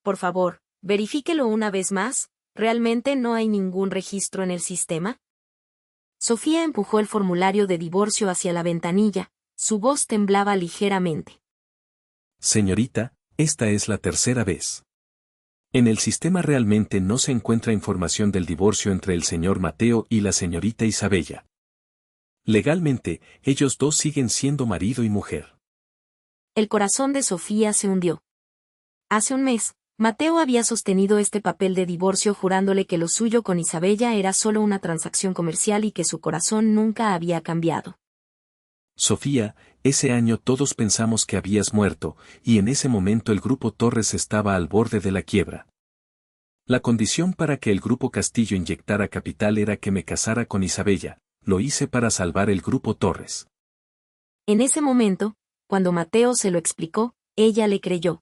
Por favor, verifíquelo una vez más, ¿realmente no hay ningún registro en el sistema? Sofía empujó el formulario de divorcio hacia la ventanilla, su voz temblaba ligeramente. Señorita, esta es la tercera vez. En el sistema realmente no se encuentra información del divorcio entre el señor Mateo y la señorita Isabella. Legalmente, ellos dos siguen siendo marido y mujer. El corazón de Sofía se hundió. Hace un mes, Mateo había sostenido este papel de divorcio jurándole que lo suyo con Isabella era solo una transacción comercial y que su corazón nunca había cambiado. Sofía, ese año todos pensamos que habías muerto, y en ese momento el Grupo Torres estaba al borde de la quiebra. La condición para que el Grupo Castillo inyectara capital era que me casara con Isabella, lo hice para salvar el Grupo Torres. En ese momento, cuando Mateo se lo explicó, ella le creyó.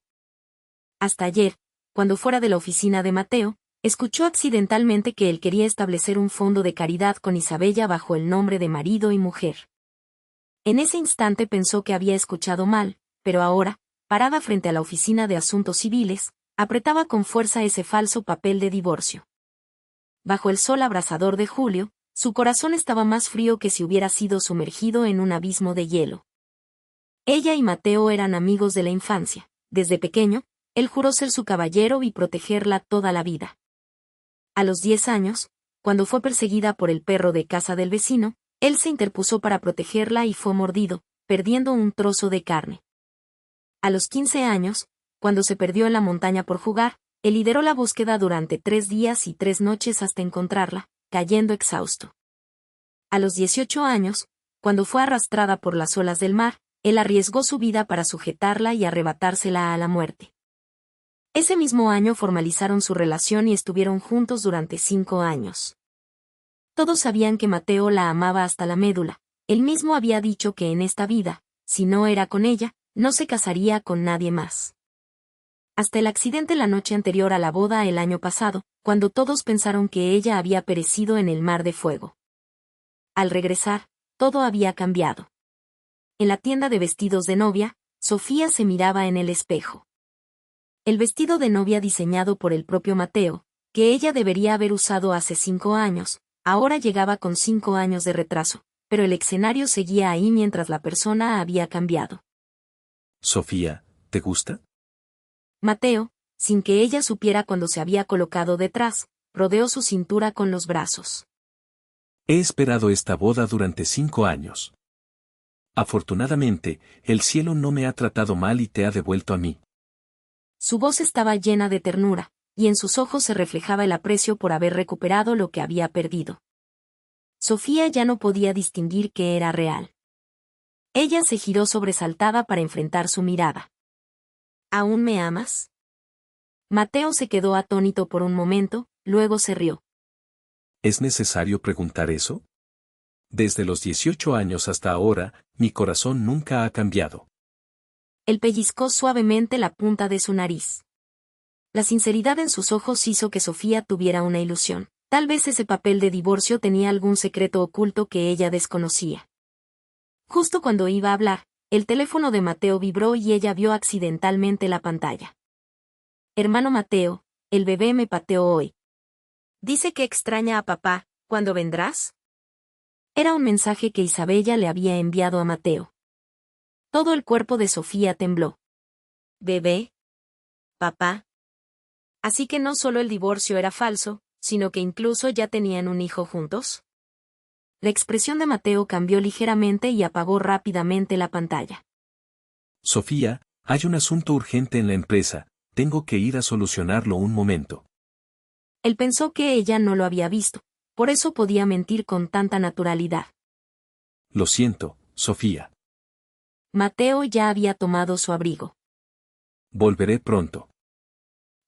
Hasta ayer, cuando fuera de la oficina de Mateo, escuchó accidentalmente que él quería establecer un fondo de caridad con Isabella bajo el nombre de marido y mujer. En ese instante pensó que había escuchado mal, pero ahora, parada frente a la oficina de asuntos civiles, apretaba con fuerza ese falso papel de divorcio. Bajo el sol abrasador de julio, su corazón estaba más frío que si hubiera sido sumergido en un abismo de hielo. Ella y Mateo eran amigos de la infancia. Desde pequeño, él juró ser su caballero y protegerla toda la vida. A los 10 años, cuando fue perseguida por el perro de caza del vecino, él se interpuso para protegerla y fue mordido, perdiendo un trozo de carne. A los 15 años, cuando se perdió en la montaña por jugar, él lideró la búsqueda durante 3 días y 3 noches hasta encontrarla, cayendo exhausto. A los 18 años, cuando fue arrastrada por las olas del mar, él arriesgó su vida para sujetarla y arrebatársela a la muerte. Ese mismo año formalizaron su relación y estuvieron juntos durante 5 años. Todos sabían que Mateo la amaba hasta la médula. Él mismo había dicho que en esta vida, si no era con ella, no se casaría con nadie más. Hasta el accidente la noche anterior a la boda el año pasado, cuando todos pensaron que ella había perecido en el mar de fuego. Al regresar, todo había cambiado. En la tienda de vestidos de novia, Sofía se miraba en el espejo. El vestido de novia diseñado por el propio Mateo, que ella debería haber usado hace 5 años, ahora llegaba con 5 años de retraso, pero el escenario seguía ahí mientras la persona había cambiado. Sofía, ¿te gusta? Mateo, sin que ella supiera cuando se había colocado detrás, rodeó su cintura con los brazos. He esperado esta boda durante 5 años. Afortunadamente, el cielo no me ha tratado mal y te ha devuelto a mí. Su voz estaba llena de ternura, y en sus ojos se reflejaba el aprecio por haber recuperado lo que había perdido. Sofía ya no podía distinguir qué era real. Ella se giró sobresaltada para enfrentar su mirada. ¿Aún me amas? Mateo se quedó atónito por un momento, luego se rió. ¿Es necesario preguntar eso? Desde los 18 años hasta ahora, mi corazón nunca ha cambiado. Él pellizcó suavemente la punta de su nariz. La sinceridad en sus ojos hizo que Sofía tuviera una ilusión. Tal vez ese papel de divorcio tenía algún secreto oculto que ella desconocía. Justo cuando iba a hablar, el teléfono de Mateo vibró y ella vio accidentalmente la pantalla. Hermano Mateo, el bebé me pateó hoy. Dice que extraña a papá, ¿cuándo vendrás? Era un mensaje que Isabella le había enviado a Mateo. Todo el cuerpo de Sofía tembló. ¿Bebé? ¿Papá? Así que no solo el divorcio era falso, sino que incluso ya tenían un hijo juntos. La expresión de Mateo cambió ligeramente y apagó rápidamente la pantalla. Sofía, hay un asunto urgente en la empresa, tengo que ir a solucionarlo un momento. Él pensó que ella no lo había visto, por eso podía mentir con tanta naturalidad. Lo siento, Sofía. Mateo ya había tomado su abrigo. Volveré pronto.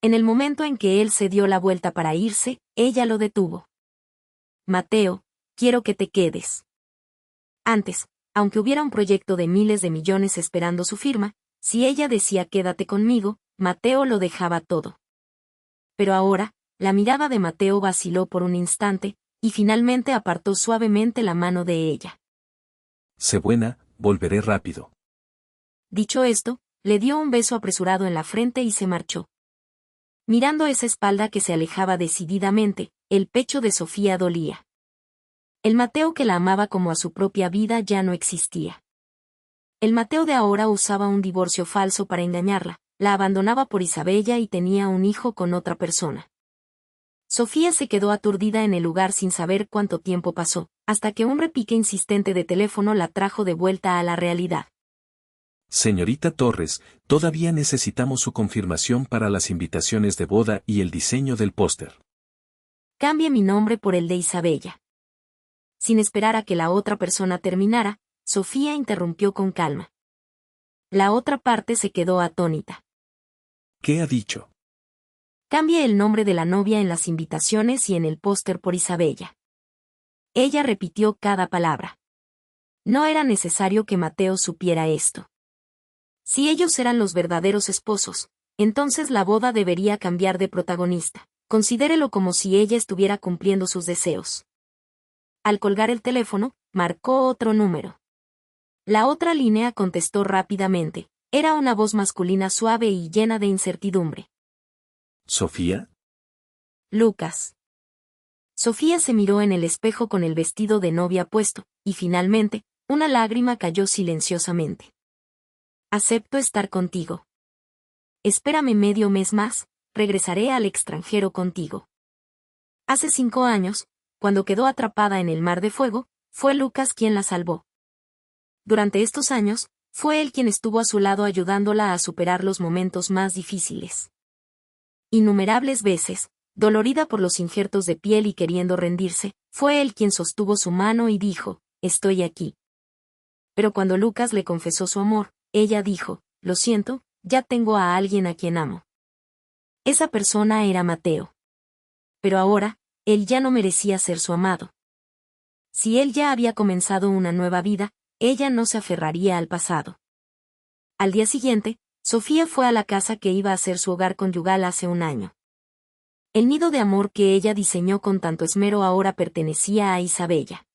En el momento en que él se dio la vuelta para irse, ella lo detuvo. Mateo, quiero que te quedes. Antes, aunque hubiera un proyecto de miles de millones esperando su firma, si ella decía quédate conmigo, Mateo lo dejaba todo. Pero ahora, la mirada de Mateo vaciló por un instante, y finalmente apartó suavemente la mano de ella. Sé buena, volveré rápido. Dicho esto, le dio un beso apresurado en la frente y se marchó. Mirando esa espalda que se alejaba decididamente, el pecho de Sofía dolía. El Mateo que la amaba como a su propia vida ya no existía. El Mateo de ahora usaba un divorcio falso para engañarla, la abandonaba por Isabella y tenía un hijo con otra persona. Sofía se quedó aturdida en el lugar sin saber cuánto tiempo pasó, hasta que un repique insistente de teléfono la trajo de vuelta a la realidad. Señorita Torres, todavía necesitamos su confirmación para las invitaciones de boda y el diseño del póster. Cambie mi nombre por el de Isabella. Sin esperar a que la otra persona terminara, Sofía interrumpió con calma. La otra parte se quedó atónita. ¿Qué ha dicho? Cambie el nombre de la novia en las invitaciones y en el póster por Isabella. Ella repitió cada palabra. No era necesario que Mateo supiera esto. Si ellos eran los verdaderos esposos, entonces la boda debería cambiar de protagonista. Considérelo como si ella estuviera cumpliendo sus deseos. Al colgar el teléfono, marcó otro número. La otra línea contestó rápidamente. Era una voz masculina suave y llena de incertidumbre. ¿Sofía? Lucas. Sofía se miró en el espejo con el vestido de novia puesto, y finalmente, una lágrima cayó silenciosamente. Acepto estar contigo. Espérame medio mes más, regresaré al extranjero contigo. Hace 5 años, cuando quedó atrapada en el mar de fuego, fue Lucas quien la salvó. Durante estos años, fue él quien estuvo a su lado ayudándola a superar los momentos más difíciles. Innumerables veces, dolorida por los injertos de piel y queriendo rendirse, fue él quien sostuvo su mano y dijo, estoy aquí. Pero cuando Lucas le confesó su amor, ella dijo, lo siento, ya tengo a alguien a quien amo. Esa persona era Mateo. Pero ahora, él ya no merecía ser su amado. Si él ya había comenzado una nueva vida, ella no se aferraría al pasado. Al día siguiente, Sofía fue a la casa que iba a ser su hogar conyugal hace un año. El nido de amor que ella diseñó con tanto esmero ahora pertenecía a Isabella.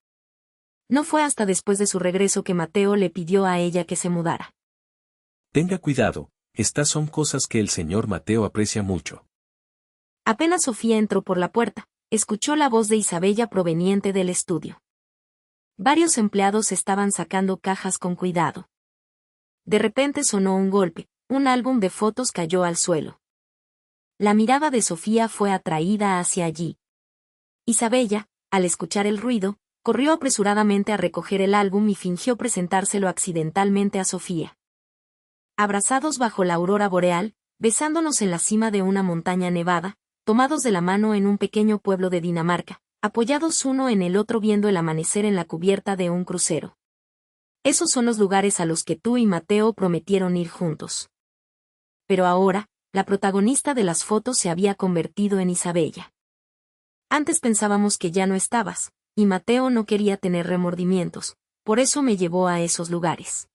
No fue hasta después de su regreso que Mateo le pidió a ella que se mudara. Tenga cuidado, estas son cosas que el señor Mateo aprecia mucho. Apenas Sofía entró por la puerta, escuchó la voz de Isabella proveniente del estudio. Varios empleados estaban sacando cajas con cuidado. De repente sonó un golpe, un álbum de fotos cayó al suelo. La mirada de Sofía fue atraída hacia allí. Isabella, al escuchar el ruido, corrió apresuradamente a recoger el álbum y fingió presentárselo accidentalmente a Sofía. Abrazados bajo la aurora boreal, besándonos en la cima de una montaña nevada, tomados de la mano en un pequeño pueblo de Dinamarca, apoyados uno en el otro viendo el amanecer en la cubierta de un crucero. Esos son los lugares a los que tú y Mateo prometieron ir juntos. Pero ahora, la protagonista de las fotos se había convertido en Isabella. Antes pensábamos que ya no estabas, y Mateo no quería tener remordimientos, por eso me llevó a esos lugares.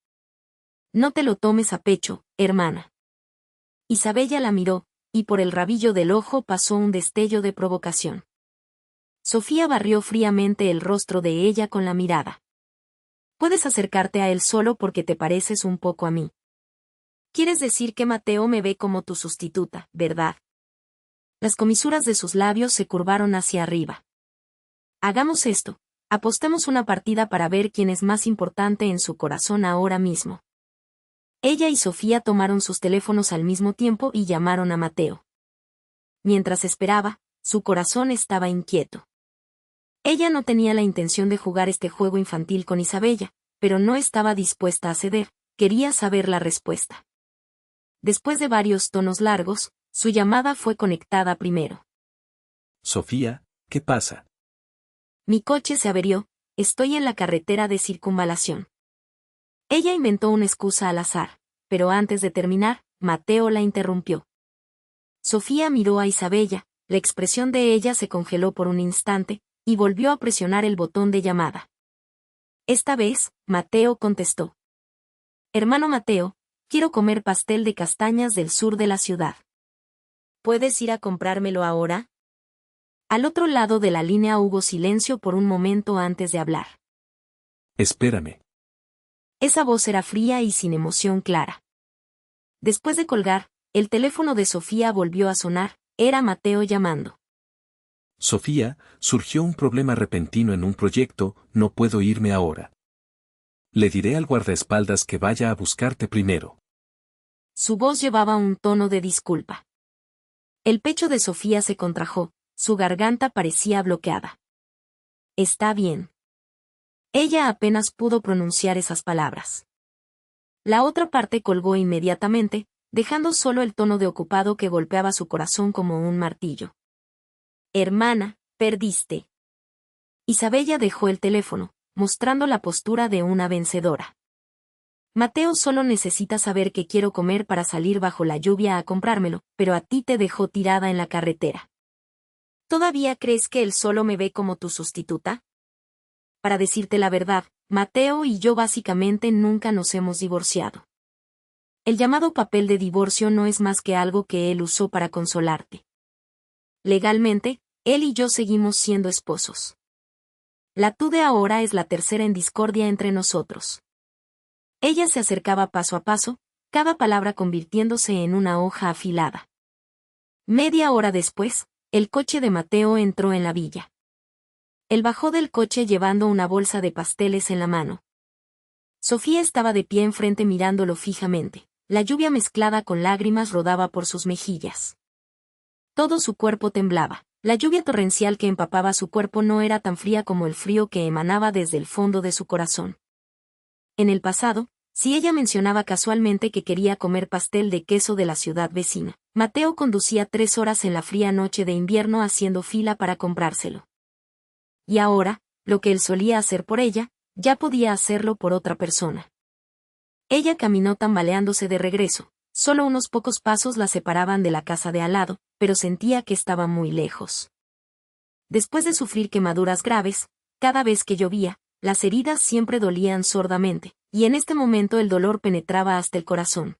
No te lo tomes a pecho, hermana. Isabella la miró, y por el rabillo del ojo pasó un destello de provocación. Sofía barrió fríamente el rostro de ella con la mirada. Puedes acercarte a él solo porque te pareces un poco a mí. Quieres decir que Mateo me ve como tu sustituta, ¿verdad? Las comisuras de sus labios se curvaron hacia arriba. Hagamos esto, apostemos una partida para ver quién es más importante en su corazón ahora mismo. Ella y Sofía tomaron sus teléfonos al mismo tiempo y llamaron a Mateo. Mientras esperaba, su corazón estaba inquieto. Ella no tenía la intención de jugar este juego infantil con Isabella, pero no estaba dispuesta a ceder, quería saber la respuesta. Después de varios tonos largos, su llamada fue conectada primero. Sofía, ¿qué pasa? Mi coche se averió, estoy en la carretera de circunvalación. Ella inventó una excusa al azar, pero antes de terminar, Mateo la interrumpió. Sofía miró a Isabella, la expresión de ella se congeló por un instante, y volvió a presionar el botón de llamada. Esta vez, Mateo contestó. Hermano Mateo, quiero comer pastel de castañas del sur de la ciudad. ¿Puedes ir a comprármelo ahora? Al otro lado de la línea hubo silencio por un momento antes de hablar. Espérame. Esa voz era fría y sin emoción clara. Después de colgar, el teléfono de Sofía volvió a sonar, Era Mateo llamando. Sofía, surgió un problema repentino en un proyecto, no puedo irme ahora. Le diré al guardaespaldas que vaya a buscarte primero. Su voz llevaba un tono de disculpa. El pecho de Sofía se contrajo, su garganta parecía bloqueada. Está bien. Ella apenas pudo pronunciar esas palabras. La otra parte colgó inmediatamente, dejando solo el tono de ocupado que golpeaba su corazón como un martillo. Hermana, perdiste. Isabella dejó el teléfono, mostrando la postura de una vencedora. Mateo solo necesita saber que quiero comer para salir bajo la lluvia a comprármelo, pero a ti te dejó tirada en la carretera. ¿Todavía crees que él solo me ve como tu sustituta? Para decirte la verdad, Mateo y yo básicamente nunca nos hemos divorciado. El llamado papel de divorcio no es más que algo que él usó para consolarte. Legalmente, él y yo seguimos siendo esposos. La tú de ahora es la tercera en discordia entre nosotros. Ella se acercaba paso a paso, cada palabra convirtiéndose en una hoja afilada. Media hora después, el coche de Mateo entró en la villa. Él bajó del coche llevando una bolsa de pasteles en la mano. Sofía estaba de pie enfrente mirándolo fijamente. La lluvia mezclada con lágrimas rodaba por sus mejillas. Todo su cuerpo temblaba. La lluvia torrencial que empapaba su cuerpo no era tan fría como el frío que emanaba desde el fondo de su corazón. En el pasado, si ella mencionaba casualmente que quería comer pastel de queso de la ciudad vecina, Mateo conducía 3 horas en la fría noche de invierno haciendo fila para comprárselo. Y ahora, lo que él solía hacer por ella, ya podía hacerlo por otra persona. Ella caminó tambaleándose de regreso. Solo unos pocos pasos la separaban de la casa de al lado, pero sentía que estaba muy lejos. Después de sufrir quemaduras graves, cada vez que llovía, las heridas siempre dolían sordamente, y en este momento el dolor penetraba hasta el corazón.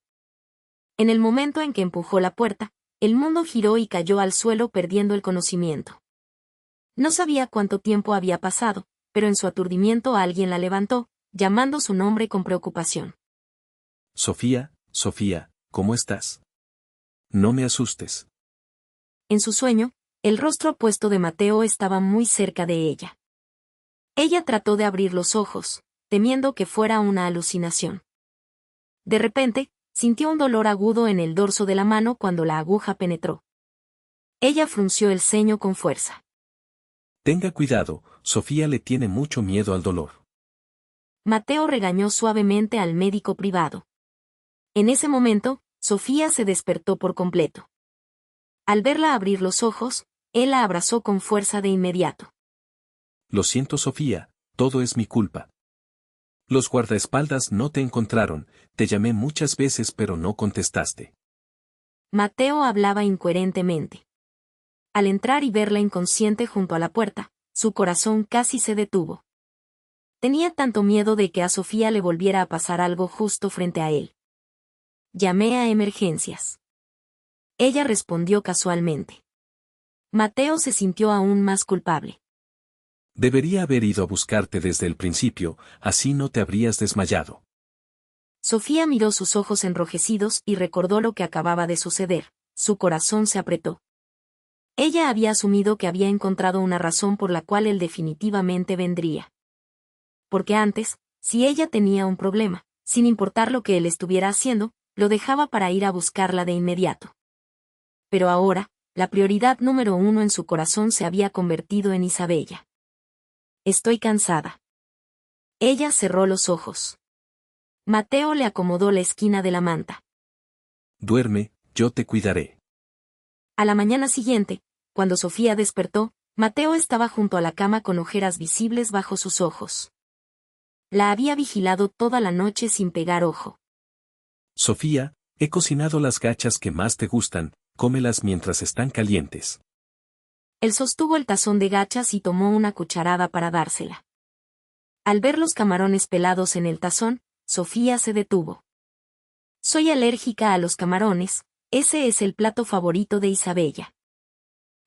En el momento en que empujó la puerta, el mundo giró y cayó al suelo perdiendo el conocimiento. No sabía cuánto tiempo había pasado, pero en su aturdimiento alguien la levantó, llamando su nombre con preocupación. Sofía, Sofía, ¿cómo estás? No me asustes. En su sueño, el rostro apuesto de Mateo estaba muy cerca de ella. Ella trató de abrir los ojos, temiendo que fuera una alucinación. De repente, sintió un dolor agudo en el dorso de la mano cuando la aguja penetró. Ella frunció el ceño con fuerza. Tenga cuidado, Sofía le tiene mucho miedo al dolor. Mateo regañó suavemente al médico privado. En ese momento, Sofía se despertó por completo. Al verla abrir los ojos, él la abrazó con fuerza de inmediato. Lo siento, Sofía, todo es mi culpa. Los guardaespaldas no te encontraron, te llamé muchas veces pero no contestaste. Mateo hablaba incoherentemente. Al entrar y verla inconsciente junto a la puerta, su corazón casi se detuvo. Tenía tanto miedo de que a Sofía le volviera a pasar algo justo frente a él. Llamé a emergencias. Ella respondió casualmente. Mateo se sintió aún más culpable. Debería haber ido a buscarte desde el principio, así no te habrías desmayado. Sofía miró sus ojos enrojecidos y recordó lo que acababa de suceder. Su corazón se apretó. Ella había asumido que había encontrado una razón por la cual él definitivamente vendría. Porque antes, si ella tenía un problema, sin importar lo que él estuviera haciendo, lo dejaba para ir a buscarla de inmediato. Pero ahora, la prioridad número 1 en su corazón se había convertido en Isabella. Estoy cansada. Ella cerró los ojos. Mateo le acomodó la esquina de la manta. Duerme, yo te cuidaré. A la mañana siguiente, cuando Sofía despertó, Mateo estaba junto a la cama con ojeras visibles bajo sus ojos. La había vigilado toda la noche sin pegar ojo. Sofía, he cocinado las gachas que más te gustan, cómelas mientras están calientes. Él sostuvo el tazón de gachas y tomó una cucharada para dársela. Al ver los camarones pelados en el tazón, Sofía se detuvo. Soy alérgica a los camarones, ese es el plato favorito de Isabella.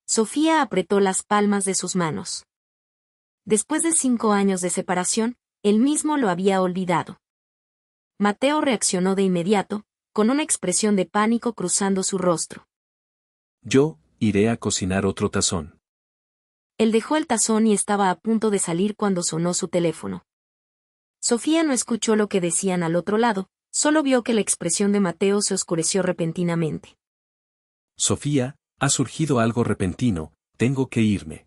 Sofía apretó las palmas de sus manos. Después de 5 años de separación, él mismo lo había olvidado. Mateo reaccionó de inmediato, con una expresión de pánico cruzando su rostro. Yo, iré a cocinar otro tazón. Él dejó el tazón y estaba a punto de salir cuando sonó su teléfono. Sofía no escuchó lo que decían al otro lado, solo vio que la expresión de Mateo se oscureció repentinamente. Sofía, ha surgido algo repentino, tengo que irme.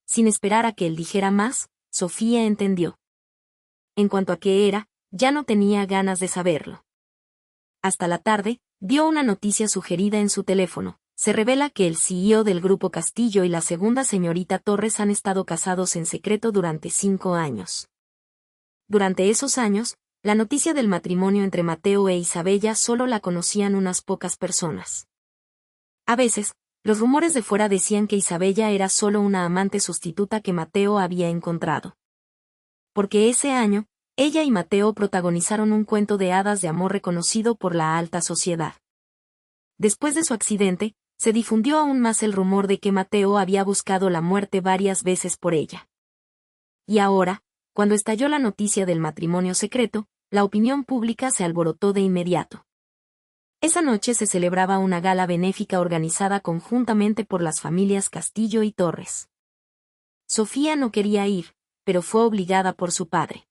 Sin esperar a que él dijera más, Sofía entendió. En cuanto a qué era, ya no tenía ganas de saberlo. Hasta la tarde, dio una noticia sugerida en su teléfono. Se revela que el CEO del Grupo Castillo y la segunda señorita Torres han estado casados en secreto durante 5 años. Durante esos años, la noticia del matrimonio entre Mateo e Isabella solo la conocían unas pocas personas. A veces, los rumores de fuera decían que Isabella era solo una amante sustituta que Mateo había encontrado. Porque ese año, ella y Mateo protagonizaron un cuento de hadas de amor reconocido por la alta sociedad. Después de su accidente, se difundió aún más el rumor de que Mateo había buscado la muerte varias veces por ella. Y ahora, cuando estalló la noticia del matrimonio secreto, la opinión pública se alborotó de inmediato. Esa noche se celebraba una gala benéfica organizada conjuntamente por las familias Castillo y Torres. Sofía no quería ir, pero fue obligada por su padre.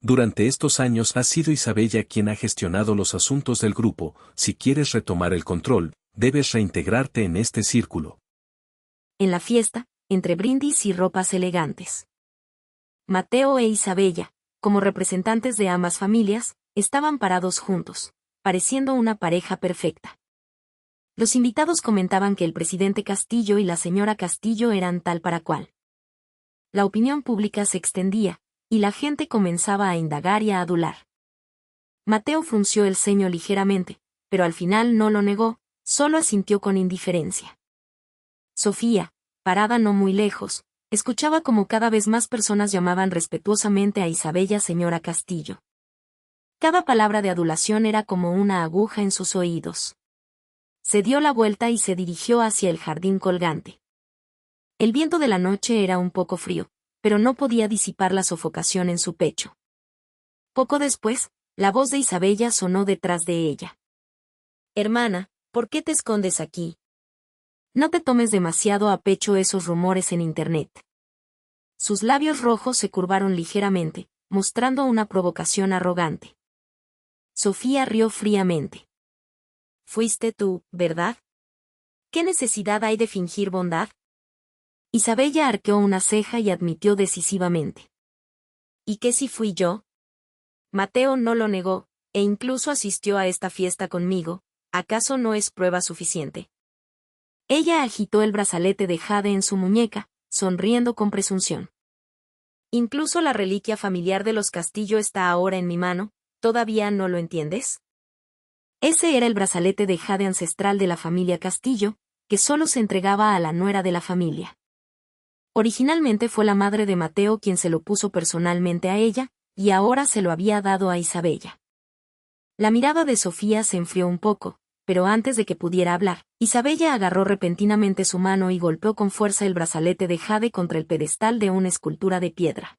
Durante estos años ha sido Isabella quien ha gestionado los asuntos del grupo. Si quieres retomar el control, debes reintegrarte en este círculo. En la fiesta, entre brindis y ropas elegantes, Mateo e Isabella, como representantes de ambas familias, estaban parados juntos, pareciendo una pareja perfecta. Los invitados comentaban que el presidente Castillo y la señora Castillo eran tal para cual. La opinión pública se extendía, y la gente comenzaba a indagar y a adular. Mateo frunció el ceño ligeramente, pero al final no lo negó, solo asintió con indiferencia. Sofía, parada no muy lejos, escuchaba como cada vez más personas llamaban respetuosamente a Isabella señora Castillo. Cada palabra de adulación era como una aguja en sus oídos. Se dio la vuelta y se dirigió hacia el jardín colgante. El viento de la noche era un poco frío, pero no podía disipar la sofocación en su pecho. Poco después, la voz de Isabella sonó detrás de ella. «Hermana, ¿por qué te escondes aquí? No te tomes demasiado a pecho esos rumores en Internet». Sus labios rojos se curvaron ligeramente, mostrando una provocación arrogante. Sofía rió fríamente. «Fuiste tú, ¿verdad? ¿Qué necesidad hay de fingir bondad?» Isabella arqueó una ceja y admitió decisivamente. «¿Y qué si fui yo?» Mateo no lo negó, e incluso asistió a esta fiesta conmigo. ¿Acaso no es prueba suficiente? Ella agitó el brazalete de jade en su muñeca, sonriendo con presunción. «Incluso la reliquia familiar de los Castillo está ahora en mi mano, ¿todavía no lo entiendes?» Ese era el brazalete de jade ancestral de la familia Castillo, que solo se entregaba a la nuera de la familia. Originalmente fue la madre de Mateo quien se lo puso personalmente a ella, y ahora se lo había dado a Isabella. La mirada de Sofía se enfrió un poco, pero antes de que pudiera hablar, Isabella agarró repentinamente su mano y golpeó con fuerza el brazalete de jade contra el pedestal de una escultura de piedra.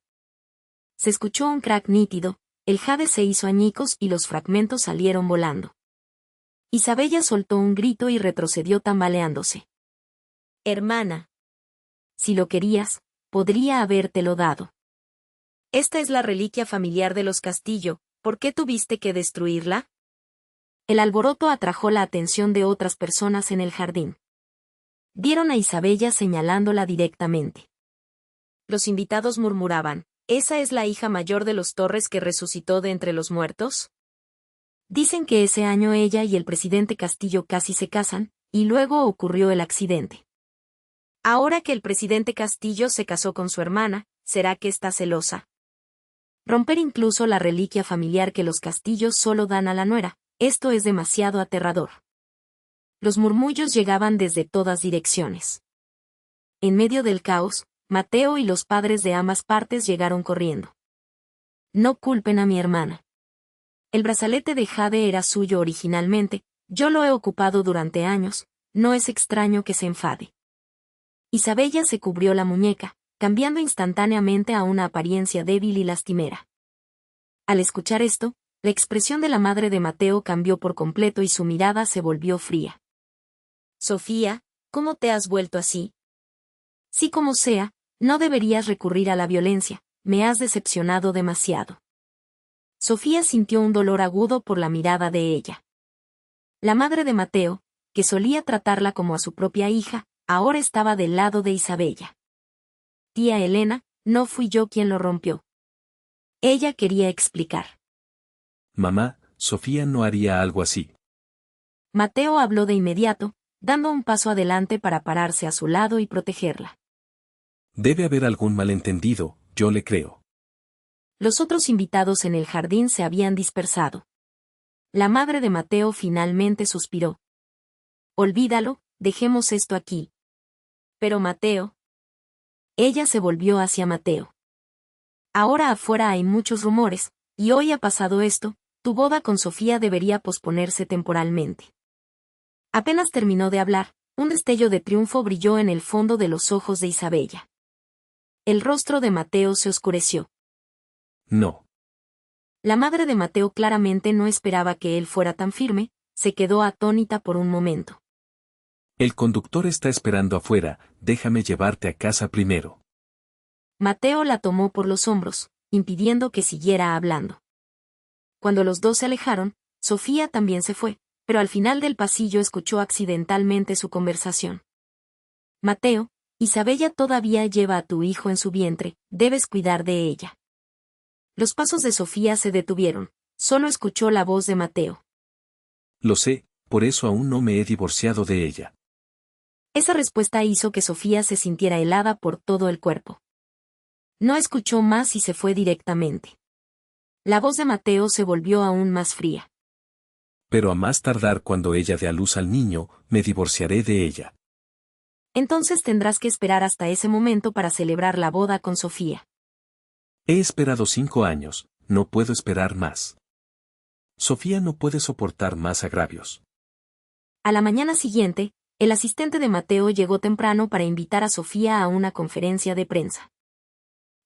Se escuchó un crack nítido, el jade se hizo añicos y los fragmentos salieron volando. Isabella soltó un grito y retrocedió tambaleándose. «Hermana. Si lo querías, podría habértelo dado. Esta es la reliquia familiar de los Castillo, ¿por qué tuviste que destruirla?» El alboroto atrajo la atención de otras personas en el jardín. Vieron a Isabella señalándola directamente. Los invitados murmuraban, ¿esa es la hija mayor de los Torres que resucitó de entre los muertos? Dicen que ese año ella y el presidente Castillo casi se casan, y luego ocurrió el accidente. Ahora que el presidente Castillo se casó con su hermana, ¿será que está celosa? Romper incluso la reliquia familiar que los Castillos solo dan a la nuera, esto es demasiado aterrador. Los murmullos llegaban desde todas direcciones. En medio del caos, Mateo y los padres de ambas partes llegaron corriendo. «No culpen a mi hermana. El brazalete de jade era suyo originalmente, yo lo he ocupado durante años, no es extraño que se enfade». Isabella se cubrió la muñeca, cambiando instantáneamente a una apariencia débil y lastimera. Al escuchar esto, la expresión de la madre de Mateo cambió por completo y su mirada se volvió fría. «Sofía, ¿Cómo te has vuelto así? Sí, como sea, no deberías recurrir a la violencia, me has decepcionado demasiado. Sofía sintió un dolor agudo por la mirada de ella. La madre de Mateo, que solía tratarla como a su propia hija, ahora estaba del lado de Isabella. Tía Elena, no fui yo quien lo rompió. Ella quería explicar. Mamá, Sofía no haría algo así. Mateo habló de inmediato, dando un paso adelante para pararse a su lado y protegerla. Debe haber algún malentendido, yo le creo. Los otros invitados en el jardín se habían dispersado. La madre de Mateo finalmente suspiró. Olvídalo, dejemos esto aquí. Pero Mateo. Ella se volvió hacia Mateo. Ahora afuera hay muchos rumores, y hoy ha pasado esto, tu boda con Sofía debería posponerse temporalmente. Apenas terminó de hablar, un destello de triunfo brilló en el fondo de los ojos de Isabella. El rostro de Mateo se oscureció. No. La madre de Mateo claramente no esperaba que él fuera tan firme, se quedó atónita por un momento. El conductor está esperando afuera, déjame llevarte a casa primero. Mateo la tomó por los hombros, impidiendo que siguiera hablando. Cuando los dos se alejaron, Sofía también se fue, pero al final del pasillo escuchó accidentalmente su conversación. Mateo, Isabella todavía lleva a tu hijo en su vientre, debes cuidar de ella. Los pasos de Sofía se detuvieron, solo escuchó la voz de Mateo. Lo sé, por eso aún no me he divorciado de ella. Esa respuesta hizo que Sofía se sintiera helada por todo el cuerpo. No escuchó más y se fue directamente. La voz de Mateo se volvió aún más fría. Pero a más tardar cuando ella dé a luz al niño, me divorciaré de ella. Entonces tendrás que esperar hasta ese momento para celebrar la boda con Sofía. He esperado 5 años, no puedo esperar más. Sofía no puede soportar más agravios. A la mañana siguiente, el asistente de Mateo llegó temprano para invitar a Sofía a una conferencia de prensa.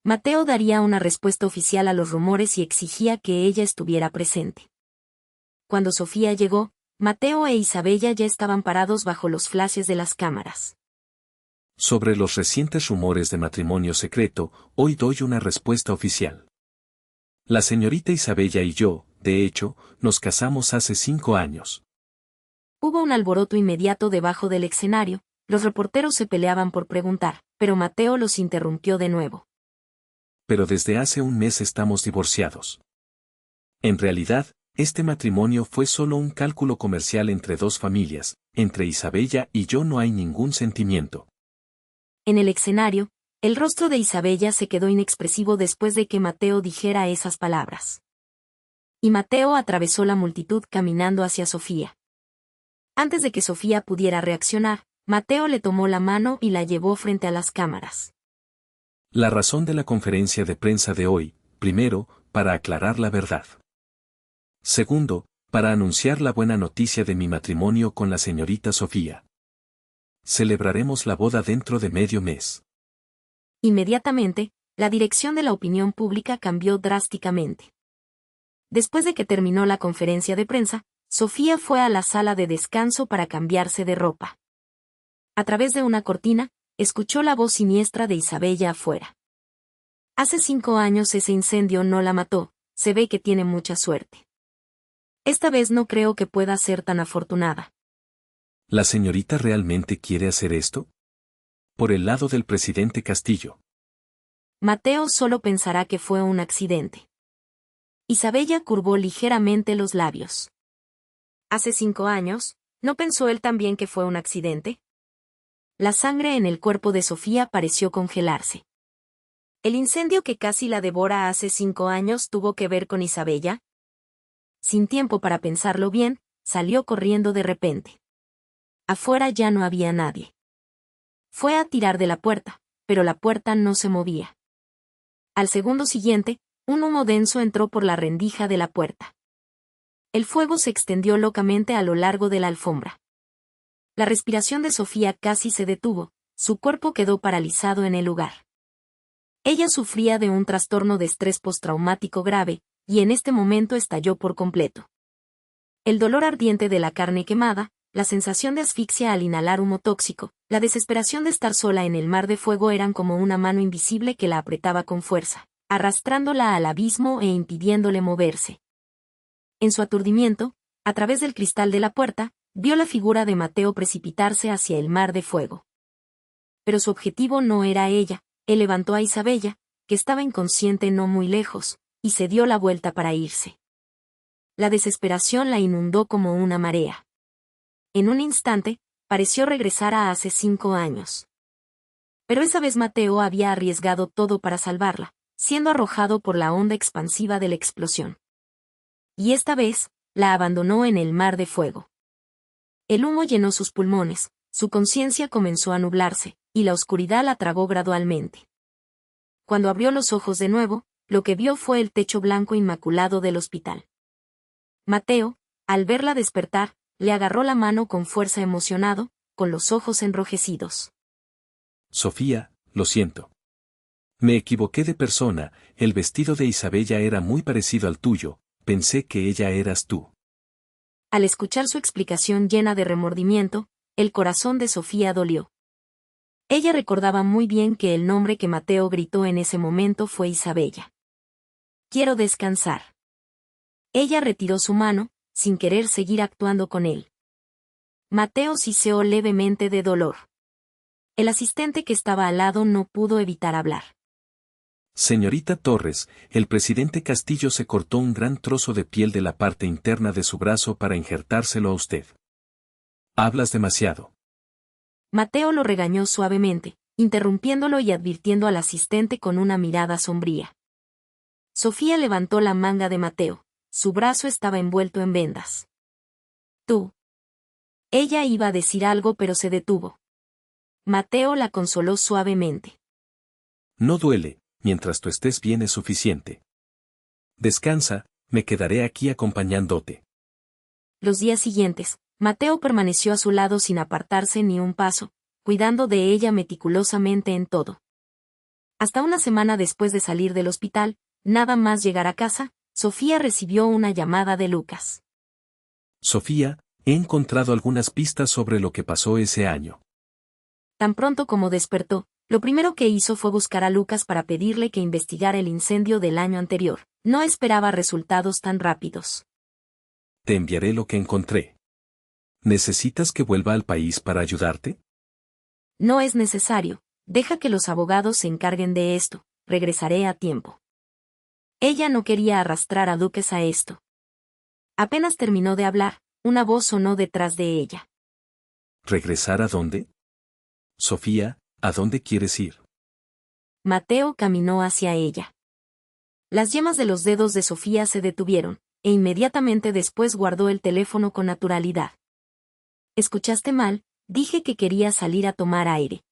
Mateo daría una respuesta oficial a los rumores y exigía que ella estuviera presente. Cuando Sofía llegó, Mateo e Isabella ya estaban parados bajo los flashes de las cámaras. Sobre los recientes rumores de matrimonio secreto, hoy doy una respuesta oficial. La señorita Isabella y yo, de hecho, nos casamos hace 5 años. Hubo un alboroto inmediato debajo del escenario, los reporteros se peleaban por preguntar, pero Mateo los interrumpió de nuevo. Pero desde hace un mes estamos divorciados. En realidad, este matrimonio fue solo un cálculo comercial entre dos familias, entre Isabella y yo no hay ningún sentimiento. En el escenario, el rostro de Isabella se quedó inexpresivo después de que Mateo dijera esas palabras. Y Mateo atravesó la multitud caminando hacia Sofía. Antes de que Sofía pudiera reaccionar, Mateo le tomó la mano y la llevó frente a las cámaras. La razón de la conferencia de prensa de hoy, primero, para aclarar la verdad. Segundo, para anunciar la buena noticia de mi matrimonio con la señorita Sofía. Celebraremos la boda dentro de medio mes. Inmediatamente, la dirección de la opinión pública cambió drásticamente. Después de que terminó la conferencia de prensa, Sofía fue a la sala de descanso para cambiarse de ropa. A través de una cortina, escuchó la voz siniestra de Isabella afuera. Hace 5 años ese incendio no la mató, se ve que tiene mucha suerte. Esta vez no creo que pueda ser tan afortunada. ¿La señorita realmente quiere hacer esto? Por el lado del presidente Castillo. Mateo solo pensará que fue un accidente. Isabella curvó ligeramente los labios. Hace 5 años, ¿no pensó él también que fue un accidente? La sangre en el cuerpo de Sofía pareció congelarse. ¿El incendio que casi la devora hace 5 años tuvo que ver con Isabella? Sin tiempo para pensarlo bien, salió corriendo de repente. Afuera ya no había nadie. Fue a tirar de la puerta, pero la puerta no se movía. Al segundo siguiente, un humo denso entró por la rendija de la puerta. El fuego se extendió locamente a lo largo de la alfombra. La respiración de Sofía casi se detuvo, su cuerpo quedó paralizado en el lugar. Ella sufría de un trastorno de estrés postraumático grave, y en este momento estalló por completo. El dolor ardiente de la carne quemada, la sensación de asfixia al inhalar humo tóxico, la desesperación de estar sola en el mar de fuego eran como una mano invisible que la apretaba con fuerza, arrastrándola al abismo e impidiéndole moverse. En su aturdimiento, a través del cristal de la puerta, vio la figura de Mateo precipitarse hacia el mar de fuego. Pero su objetivo no era ella. Él levantó a Isabella, que estaba inconsciente no muy lejos, y se dio la vuelta para irse. La desesperación la inundó como una marea. En un instante, pareció regresar a hace 5 años. Pero esa vez Mateo había arriesgado todo para salvarla, siendo arrojado por la onda expansiva de la explosión. Y esta vez, la abandonó en el mar de fuego. El humo llenó sus pulmones, su conciencia comenzó a nublarse, y la oscuridad la tragó gradualmente. Cuando abrió los ojos de nuevo, lo que vio fue el techo blanco inmaculado del hospital. Mateo, al verla despertar, le agarró la mano con fuerza emocionado, con los ojos enrojecidos. Sofía, lo siento. Me equivoqué de persona, el vestido de Isabella era muy parecido al tuyo, pensé que ella eras tú. Al escuchar su explicación llena de remordimiento, el corazón de Sofía dolió. Ella recordaba muy bien que el nombre que Mateo gritó en ese momento fue Isabella. Quiero descansar. Ella retiró su mano, sin querer seguir actuando con él. Mateo siseó levemente de dolor. El asistente que estaba al lado no pudo evitar hablar. Señorita Torres, el presidente Castillo se cortó un gran trozo de piel de la parte interna de su brazo para injertárselo a usted. Hablas demasiado. Mateo lo regañó suavemente, interrumpiéndolo y advirtiendo al asistente con una mirada sombría. Sofía levantó la manga de Mateo. Su brazo estaba envuelto en vendas. Tú. Ella iba a decir algo pero se detuvo. Mateo la consoló suavemente. No duele, mientras tú estés bien es suficiente. Descansa, me quedaré aquí acompañándote. Los días siguientes, Mateo permaneció a su lado sin apartarse ni un paso, cuidando de ella meticulosamente en todo. Hasta una semana después de salir del hospital, nada más llegar a casa, Sofía recibió una llamada de Lucas. Sofía, he encontrado algunas pistas sobre lo que pasó ese año. Tan pronto como despertó, lo primero que hizo fue buscar a Lucas para pedirle que investigara el incendio del año anterior. No esperaba resultados tan rápidos. Te enviaré lo que encontré. ¿Necesitas que vuelva al país para ayudarte? No es necesario, deja que los abogados se encarguen de esto, regresaré a tiempo. Ella no quería arrastrar a Lucas a esto. Apenas terminó de hablar, una voz sonó detrás de ella. ¿Regresar a dónde? Sofía, ¿a dónde quieres ir? Mateo caminó hacia ella. Las yemas de los dedos de Sofía se detuvieron, e inmediatamente después guardó el teléfono con naturalidad. Escuchaste mal, dije que quería salir a tomar aire.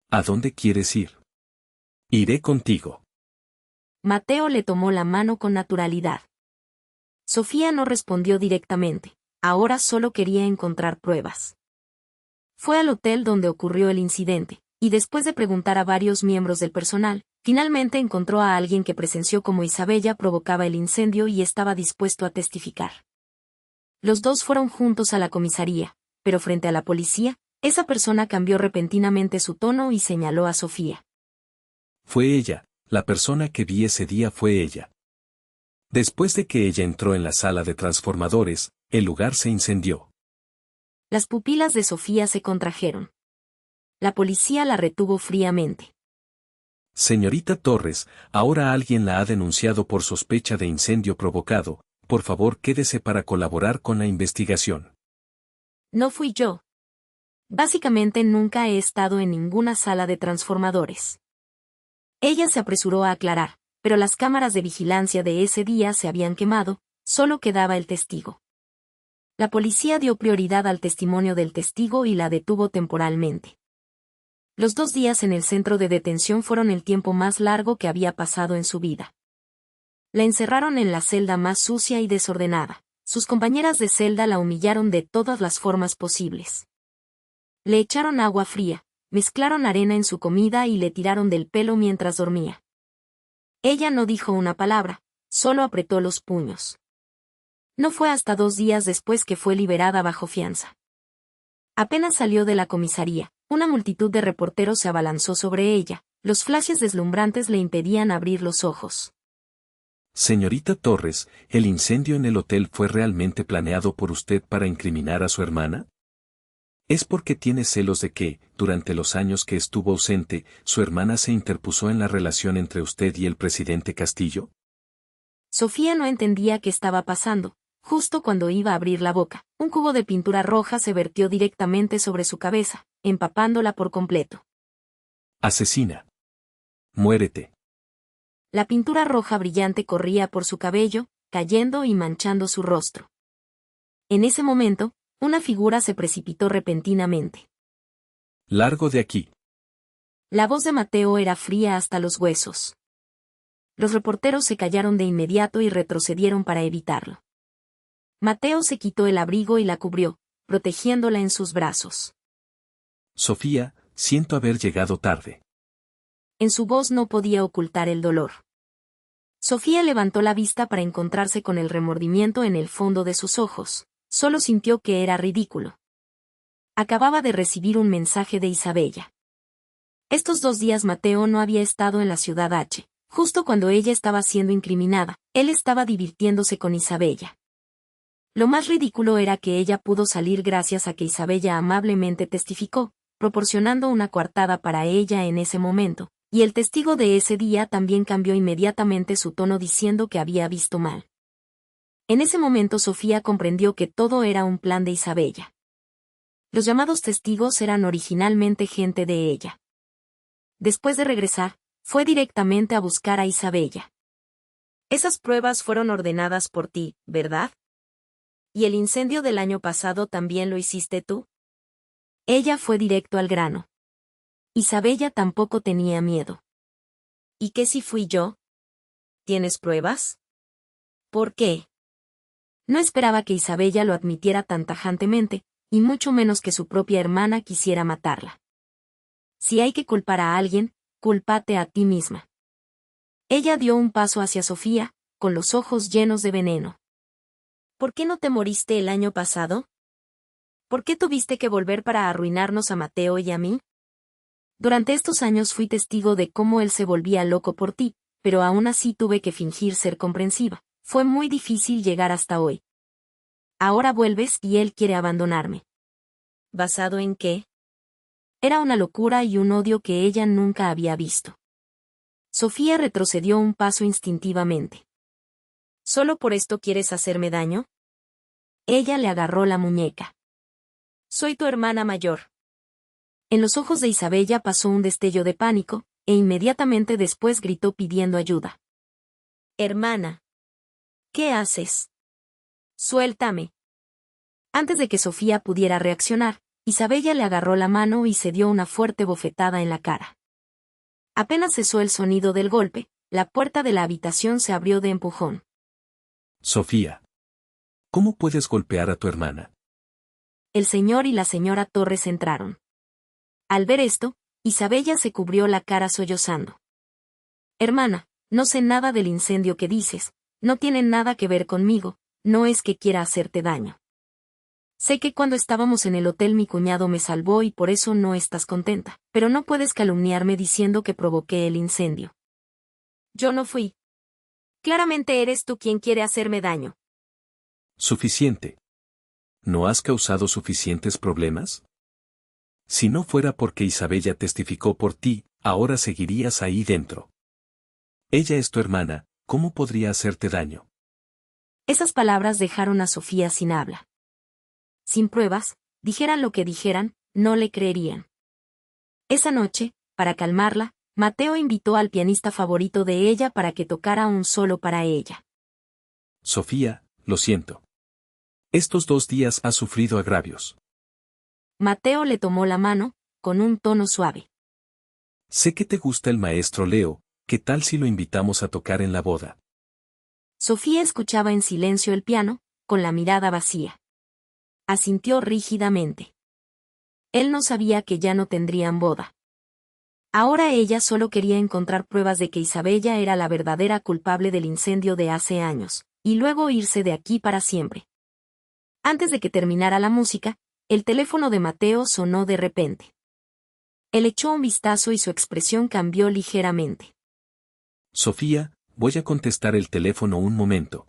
¿A dónde quieres ir? Iré contigo. Mateo le tomó la mano con naturalidad. Sofía no respondió directamente, ahora solo quería encontrar pruebas. Fue al hotel donde ocurrió el incidente, y después de preguntar a varios miembros del personal, finalmente encontró a alguien que presenció cómo Isabella provocaba el incendio y estaba dispuesto a testificar. Los dos fueron juntos a la comisaría, pero frente a la policía, esa persona cambió repentinamente su tono y señaló a Sofía. Fue ella, la persona que vi ese día fue ella. Después de que ella entró en la sala de transformadores, el lugar se incendió. Las pupilas de Sofía se contrajeron. La policía la retuvo fríamente. Señorita Torres, ahora alguien la ha denunciado por sospecha de incendio provocado, por favor quédese para colaborar con la investigación. No fui yo. Básicamente nunca he estado en ninguna sala de transformadores. Ella se apresuró a aclarar, pero las cámaras de vigilancia de ese día se habían quemado, solo quedaba el testigo. La policía dio prioridad al testimonio del testigo y la detuvo temporalmente. Los 2 días en el centro de detención fueron el tiempo más largo que había pasado en su vida. La encerraron en la celda más sucia y desordenada. Sus compañeras de celda la humillaron de todas las formas posibles. Le echaron agua fría, mezclaron arena en su comida y le tiraron del pelo mientras dormía. Ella no dijo una palabra, solo apretó los puños. No fue hasta 2 días después que fue liberada bajo fianza. Apenas salió de la comisaría, una multitud de reporteros se abalanzó sobre ella, los flashes deslumbrantes le impedían abrir los ojos. Señorita Torres, ¿el incendio en el hotel fue realmente planeado por usted para incriminar a su hermana? ¿Es porque tiene celos de que, durante los años que estuvo ausente, su hermana se interpuso en la relación entre usted y el presidente Castillo? Sofía no entendía qué estaba pasando. Justo cuando iba a abrir la boca, un cubo de pintura roja se vertió directamente sobre su cabeza, empapándola por completo. Asesina. Muérete. La pintura roja brillante corría por su cabello, cayendo y manchando su rostro. En ese momento, una figura se precipitó repentinamente. Largo de aquí. La voz de Mateo era fría hasta los huesos. Los reporteros se callaron de inmediato y retrocedieron para evitarlo. Mateo se quitó el abrigo y la cubrió, protegiéndola en sus brazos. Sofía, siento haber llegado tarde. En su voz no podía ocultar el dolor. Sofía levantó la vista para encontrarse con el remordimiento en el fondo de sus ojos. Solo sintió que era ridículo. Acababa de recibir un mensaje de Isabella. Estos 2 días Mateo no había estado en la ciudad H. Justo cuando ella estaba siendo incriminada, él estaba divirtiéndose con Isabella. Lo más ridículo era que ella pudo salir gracias a que Isabella amablemente testificó, proporcionando una coartada para ella en ese momento, y el testigo de ese día también cambió inmediatamente su tono diciendo que había visto mal. En ese momento Sofía comprendió que todo era un plan de Isabella. Los llamados testigos eran originalmente gente de ella. Después de regresar, fue directamente a buscar a Isabella. Esas pruebas fueron ordenadas por ti, ¿verdad? ¿Y el incendio del año pasado también lo hiciste tú? Ella fue directo al grano. Isabella tampoco tenía miedo. ¿Y qué si fui yo? ¿Tienes pruebas? ¿Por qué? No esperaba que Isabella lo admitiera tan tajantemente, y mucho menos que su propia hermana quisiera matarla. Si hay que culpar a alguien, cúlpate a ti misma. Ella dio un paso hacia Sofía, con los ojos llenos de veneno. ¿Por qué no te moriste el año pasado? ¿Por qué tuviste que volver para arruinarnos a Mateo y a mí? Durante estos años fui testigo de cómo él se volvía loco por ti, pero aún así tuve que fingir ser comprensiva. Fue muy difícil llegar hasta hoy. Ahora vuelves y él quiere abandonarme. ¿Basado en qué? Era una locura y un odio que ella nunca había visto. Sofía retrocedió un paso instintivamente. ¿Solo por esto quieres hacerme daño? Ella le agarró la muñeca. Soy tu hermana mayor. En los ojos de Isabella pasó un destello de pánico, e inmediatamente después gritó pidiendo ayuda. Hermana. ¿Qué haces? Suéltame. Antes de que Sofía pudiera reaccionar, Isabella le agarró la mano y se dio una fuerte bofetada en la cara. Apenas cesó el sonido del golpe, la puerta de la habitación se abrió de empujón. Sofía. ¿Cómo puedes golpear a tu hermana? El señor y la señora Torres entraron. Al ver esto, Isabella se cubrió la cara sollozando. Hermana, no sé nada del incendio que dices, no tiene nada que ver conmigo, no es que quiera hacerte daño. Sé que cuando estábamos en el hotel mi cuñado me salvó y por eso no estás contenta, pero no puedes calumniarme diciendo que provoqué el incendio. Yo no fui. Claramente eres tú quien quiere hacerme daño. Suficiente. ¿No has causado suficientes problemas? Si no fuera porque Isabella testificó por ti, ahora seguirías ahí dentro. Ella es tu hermana, ¿cómo podría hacerte daño? Esas palabras dejaron a Sofía sin habla. Sin pruebas, dijeran lo que dijeran, no le creerían. Esa noche, para calmarla, Mateo invitó al pianista favorito de ella para que tocara un solo para ella. Sofía, lo siento. Estos 2 días has sufrido agravios. Mateo le tomó la mano, con un tono suave. Sé que te gusta el maestro Leo, ¿qué tal si lo invitamos a tocar en la boda? Sofía escuchaba en silencio el piano, con la mirada vacía. Asintió rígidamente. Él no sabía que ya no tendrían boda. Ahora ella solo quería encontrar pruebas de que Isabella era la verdadera culpable del incendio de hace años, y luego irse de aquí para siempre. Antes de que terminara la música, el teléfono de Mateo sonó de repente. Él echó un vistazo y su expresión cambió ligeramente. Sofía, voy a contestar el teléfono un momento.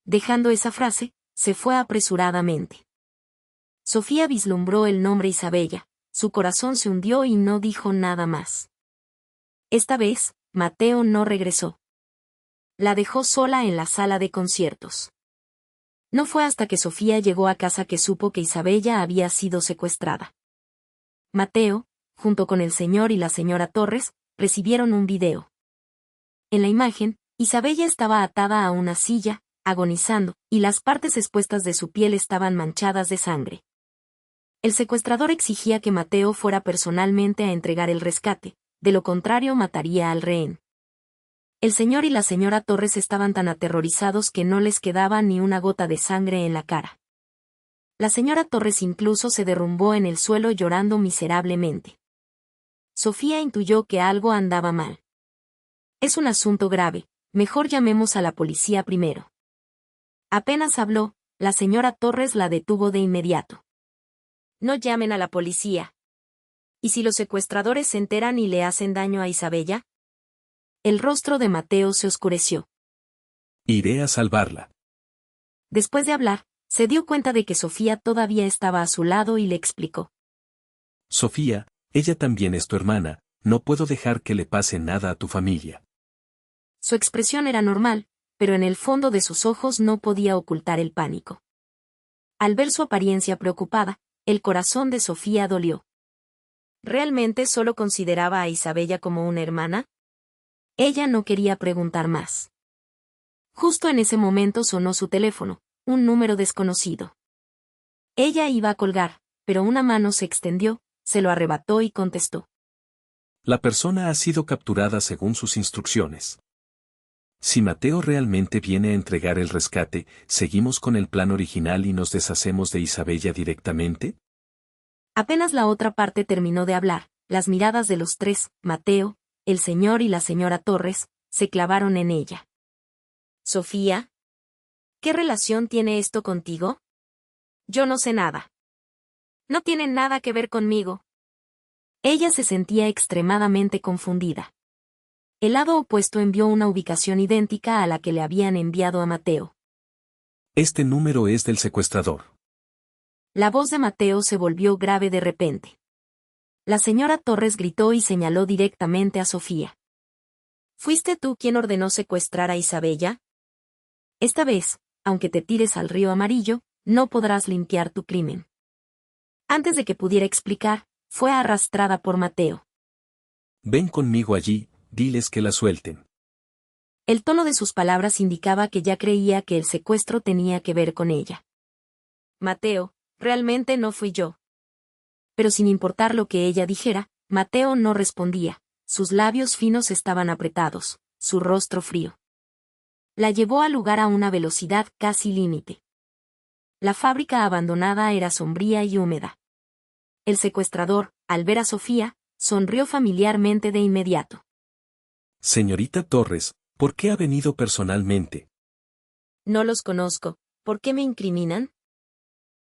Dejando esa frase, se fue apresuradamente. Sofía vislumbró el nombre Isabella, su corazón se hundió y no dijo nada más. Esta vez, Mateo no regresó. La dejó sola en la sala de conciertos. No fue hasta que Sofía llegó a casa que supo que Isabella había sido secuestrada. Mateo, junto con el señor y la señora Torres, recibieron un video. En la imagen, Isabella estaba atada a una silla, agonizando, y las partes expuestas de su piel estaban manchadas de sangre. El secuestrador exigía que Mateo fuera personalmente a entregar el rescate, de lo contrario mataría al rehén. El señor y la señora Torres estaban tan aterrorizados que no les quedaba ni una gota de sangre en la cara. La señora Torres incluso se derrumbó en el suelo llorando miserablemente. Sofía intuyó que algo andaba mal. Es un asunto grave, mejor llamemos a la policía primero. Apenas habló, la señora Torres la detuvo de inmediato. No llamen a la policía. ¿Y si los secuestradores se enteran y le hacen daño a Isabella? El rostro de Mateo se oscureció. Iré a salvarla. Después de hablar, se dio cuenta de que Sofía todavía estaba a su lado y le explicó. Sofía, ella también es tu hermana, no puedo dejar que le pase nada a tu familia. Su expresión era normal, pero en el fondo de sus ojos no podía ocultar el pánico. Al ver su apariencia preocupada, el corazón de Sofía dolió. ¿Realmente solo consideraba a Isabella como una hermana? Ella no quería preguntar más. Justo en ese momento sonó su teléfono, un número desconocido. Ella iba a colgar, pero una mano se extendió, se lo arrebató y contestó. La persona ha sido capturada según sus instrucciones. Si Mateo realmente viene a entregar el rescate, ¿seguimos con el plan original y nos deshacemos de Isabella directamente? Apenas la otra parte terminó de hablar, las miradas de los tres, Mateo, el señor y la señora Torres, se clavaron en ella. Sofía, ¿qué relación tiene esto contigo? Yo no sé nada. No tiene nada que ver conmigo. Ella se sentía extremadamente confundida. El lado opuesto envió una ubicación idéntica a la que le habían enviado a Mateo. Este número es del secuestrador. La voz de Mateo se volvió grave de repente. La señora Torres gritó y señaló directamente a Sofía. ¿Fuiste tú quien ordenó secuestrar a Isabella? Esta vez, aunque te tires al río amarillo, no podrás limpiar tu crimen. Antes de que pudiera explicar, fue arrastrada por Mateo. Ven conmigo allí, diles que la suelten. El tono de sus palabras indicaba que ya creía que el secuestro tenía que ver con ella. Mateo, realmente no fui yo. Pero sin importar lo que ella dijera, Mateo no respondía, sus labios finos estaban apretados, su rostro frío. La llevó al lugar a una velocidad casi límite. La fábrica abandonada era sombría y húmeda. El secuestrador, al ver a Sofía, sonrió familiarmente de inmediato. Señorita Torres, ¿por qué ha venido personalmente? No los conozco, ¿por qué me incriminan?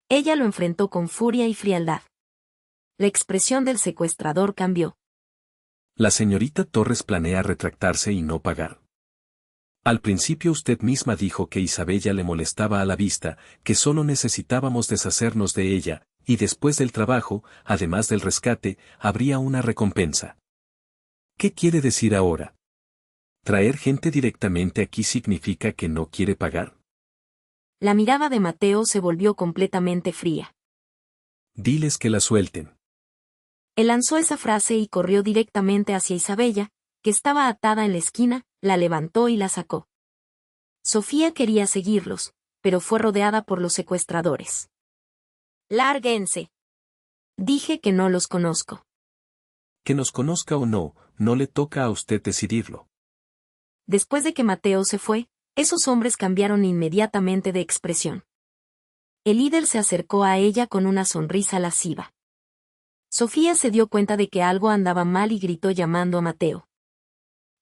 Ella lo enfrentó con furia y frialdad. La expresión del secuestrador cambió. La señorita Torres planea retractarse y no pagar. Al principio usted misma dijo que Isabella le molestaba a la vista, que solo necesitábamos deshacernos de ella, y después del trabajo, además del rescate, habría una recompensa. ¿Qué quiere decir ahora? ¿Traer gente directamente aquí significa que no quiere pagar? La mirada de Mateo se volvió completamente fría. Diles que la suelten. Él lanzó esa frase y corrió directamente hacia Isabella, que estaba atada en la esquina, la levantó y la sacó. Sofía quería seguirlos, pero fue rodeada por los secuestradores. ¡Lárguense! Dije que no los conozco. Que nos conozca o no, no le toca a usted decidirlo. Después de que Mateo se fue, esos hombres cambiaron inmediatamente de expresión. El líder se acercó a ella con una sonrisa lasciva. Sofía se dio cuenta de que algo andaba mal y gritó llamando a Mateo.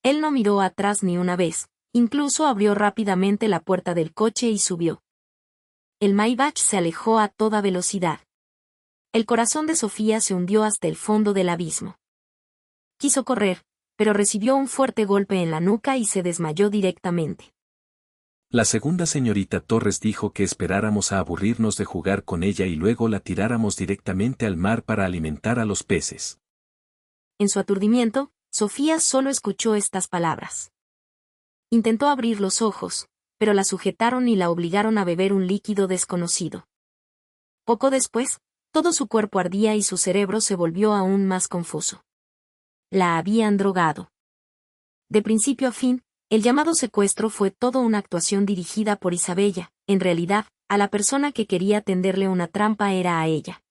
Él no miró atrás ni una vez, incluso abrió rápidamente la puerta del coche y subió. El Maybach se alejó a toda velocidad. El corazón de Sofía se hundió hasta el fondo del abismo. Quiso correr, pero recibió un fuerte golpe en la nuca y se desmayó directamente. La segunda señorita Torres dijo que esperáramos a aburrirnos de jugar con ella y luego la tiráramos directamente al mar para alimentar a los peces. En su aturdimiento, Sofía solo escuchó estas palabras. Intentó abrir los ojos, pero la sujetaron y la obligaron a beber un líquido desconocido. Poco después, todo su cuerpo ardía y su cerebro se volvió aún más confuso. La habían drogado. De principio a fin, el llamado secuestro fue todo una actuación dirigida por Isabella. En realidad, a la persona que quería tenderle una trampa era a ella.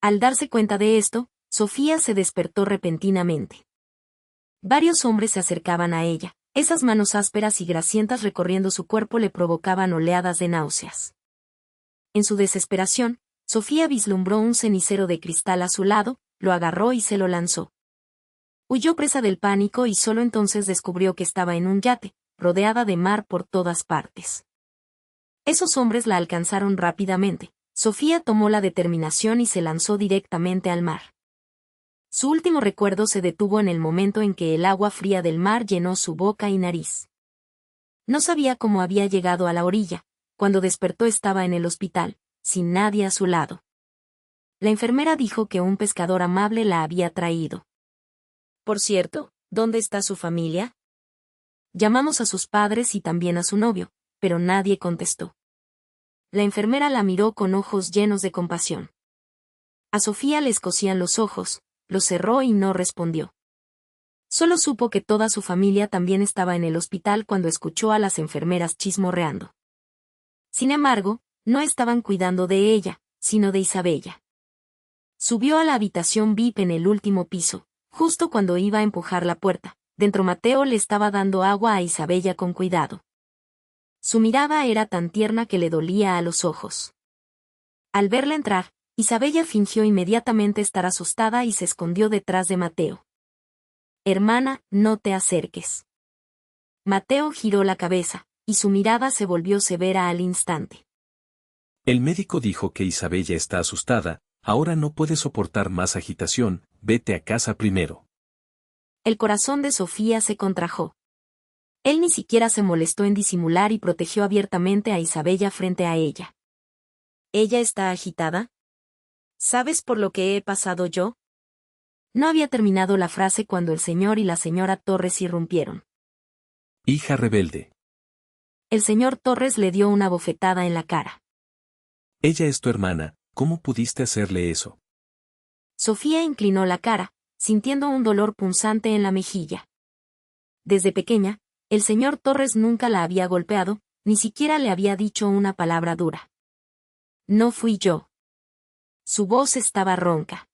Al darse cuenta de esto, Sofía se despertó repentinamente. Varios hombres se acercaban a ella. Esas manos ásperas y grasientas recorriendo su cuerpo le provocaban oleadas de náuseas. En su desesperación, Sofía vislumbró un cenicero de cristal a su lado, lo agarró y se lo lanzó. Huyó presa del pánico y solo entonces descubrió que estaba en un yate, rodeada de mar por todas partes. Esos hombres la alcanzaron rápidamente. Sofía tomó la determinación y se lanzó directamente al mar. Su último recuerdo se detuvo en el momento en que el agua fría del mar llenó su boca y nariz. No sabía cómo había llegado a la orilla. Cuando despertó estaba en el hospital, sin nadie a su lado. La enfermera dijo que un pescador amable la había traído. Por cierto, ¿dónde está su familia? Llamamos a sus padres y también a su novio, pero nadie contestó. La enfermera la miró con ojos llenos de compasión. A Sofía le escocían los ojos, los cerró y no respondió. Solo supo que toda su familia también estaba en el hospital cuando escuchó a las enfermeras chismorreando. Sin embargo, no estaban cuidando de ella, sino de Isabella. Subió a la habitación VIP en el último piso, justo cuando iba a empujar la puerta. Dentro Mateo le estaba dando agua a Isabella con cuidado. Su mirada era tan tierna que le dolía a los ojos. Al verla entrar, Isabella fingió inmediatamente estar asustada y se escondió detrás de Mateo. «Hermana, no te acerques». Mateo giró la cabeza, y su mirada se volvió severa al instante. El médico dijo que Isabella está asustada, ahora no puede soportar más agitación, vete a casa primero. El corazón de Sofía se contrajo. Él ni siquiera se molestó en disimular y protegió abiertamente a Isabella frente a ella. ¿Ella está agitada? ¿Sabes por lo que he pasado yo? No había terminado la frase cuando el señor y la señora Torres irrumpieron. Hija rebelde. El señor Torres le dio una bofetada en la cara. Ella es tu hermana, ¿cómo pudiste hacerle eso? Sofía inclinó la cara, sintiendo un dolor punzante en la mejilla. Desde pequeña, el señor Torres nunca la había golpeado, ni siquiera le había dicho una palabra dura. No fui yo. Su voz estaba ronca.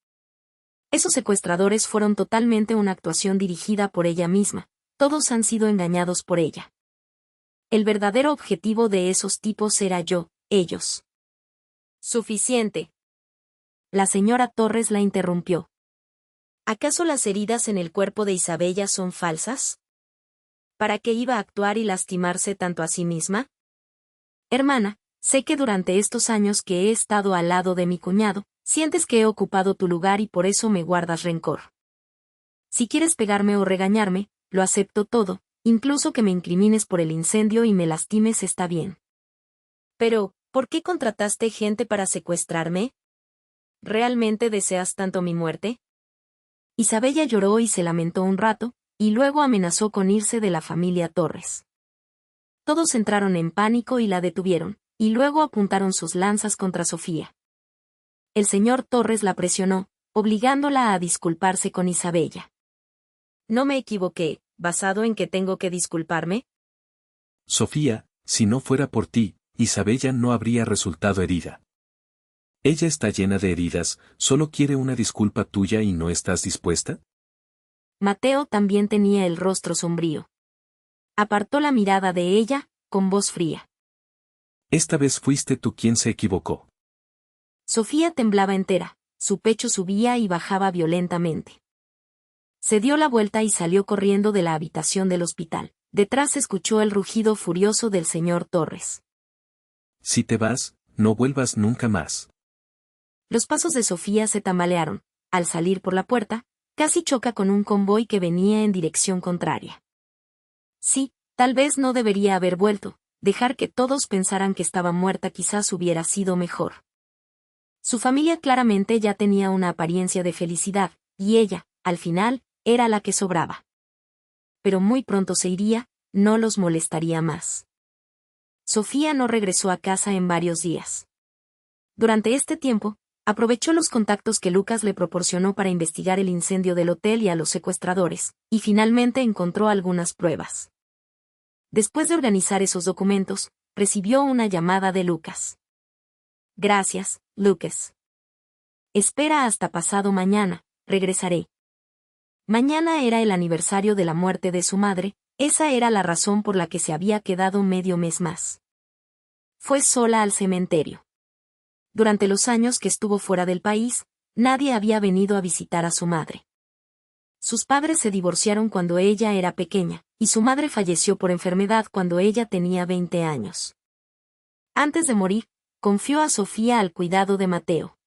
Esos secuestradores fueron totalmente una actuación dirigida por ella misma, todos han sido engañados por ella. El verdadero objetivo de esos tipos era yo, ellos. Suficiente. La señora Torres la interrumpió. ¿Acaso las heridas en el cuerpo de Isabella son falsas? ¿Para qué iba a actuar y lastimarse tanto a sí misma? Hermana, sé que durante estos años que he estado al lado de mi cuñado, sientes que he ocupado tu lugar y por eso me guardas rencor. Si quieres pegarme o regañarme, lo acepto todo, incluso que me incrimines por el incendio y me lastimes está bien. Pero, ¿por qué contrataste gente para secuestrarme? ¿Realmente deseas tanto mi muerte? Isabella lloró y se lamentó un rato, y luego amenazó con irse de la familia Torres. Todos entraron en pánico y la detuvieron, y luego apuntaron sus lanzas contra Sofía. El señor Torres la presionó, obligándola a disculparse con Isabella. ¿No me equivoqué, basado en que tengo que disculparme? Sofía, si no fuera por ti, Isabella no habría resultado herida. Ella está llena de heridas, solo quiere una disculpa tuya y no estás dispuesta. Mateo también tenía el rostro sombrío. Apartó la mirada de ella, con voz fría. Esta vez fuiste tú quien se equivocó. Sofía temblaba entera, su pecho subía y bajaba violentamente. Se dio la vuelta y salió corriendo de la habitación del hospital. Detrás escuchó el rugido furioso del señor Torres. Si te vas, no vuelvas nunca más. Los pasos de Sofía se tambalearon. Al salir por la puerta, casi choca con un convoy que venía en dirección contraria. Sí, tal vez no debería haber vuelto. Dejar que todos pensaran que estaba muerta quizás hubiera sido mejor. Su familia claramente ya tenía una apariencia de felicidad, y ella, al final, era la que sobraba. Pero muy pronto se iría, no los molestaría más. Sofía no regresó a casa en varios días. Durante este tiempo, aprovechó los contactos que Lucas le proporcionó para investigar el incendio del hotel y a los secuestradores, y finalmente encontró algunas pruebas. Después de organizar esos documentos, recibió una llamada de Lucas. Gracias, Lucas. Espera hasta pasado mañana, regresaré. Mañana era el aniversario de la muerte de su madre, esa era la razón por la que se había quedado medio mes más. Fue sola al cementerio. Durante los años que estuvo fuera del país, nadie había venido a visitar a su madre. Sus padres se divorciaron cuando ella era pequeña, y su madre falleció por enfermedad cuando ella tenía 20 años. Antes de morir, confió a Sofía al cuidado de Mateo.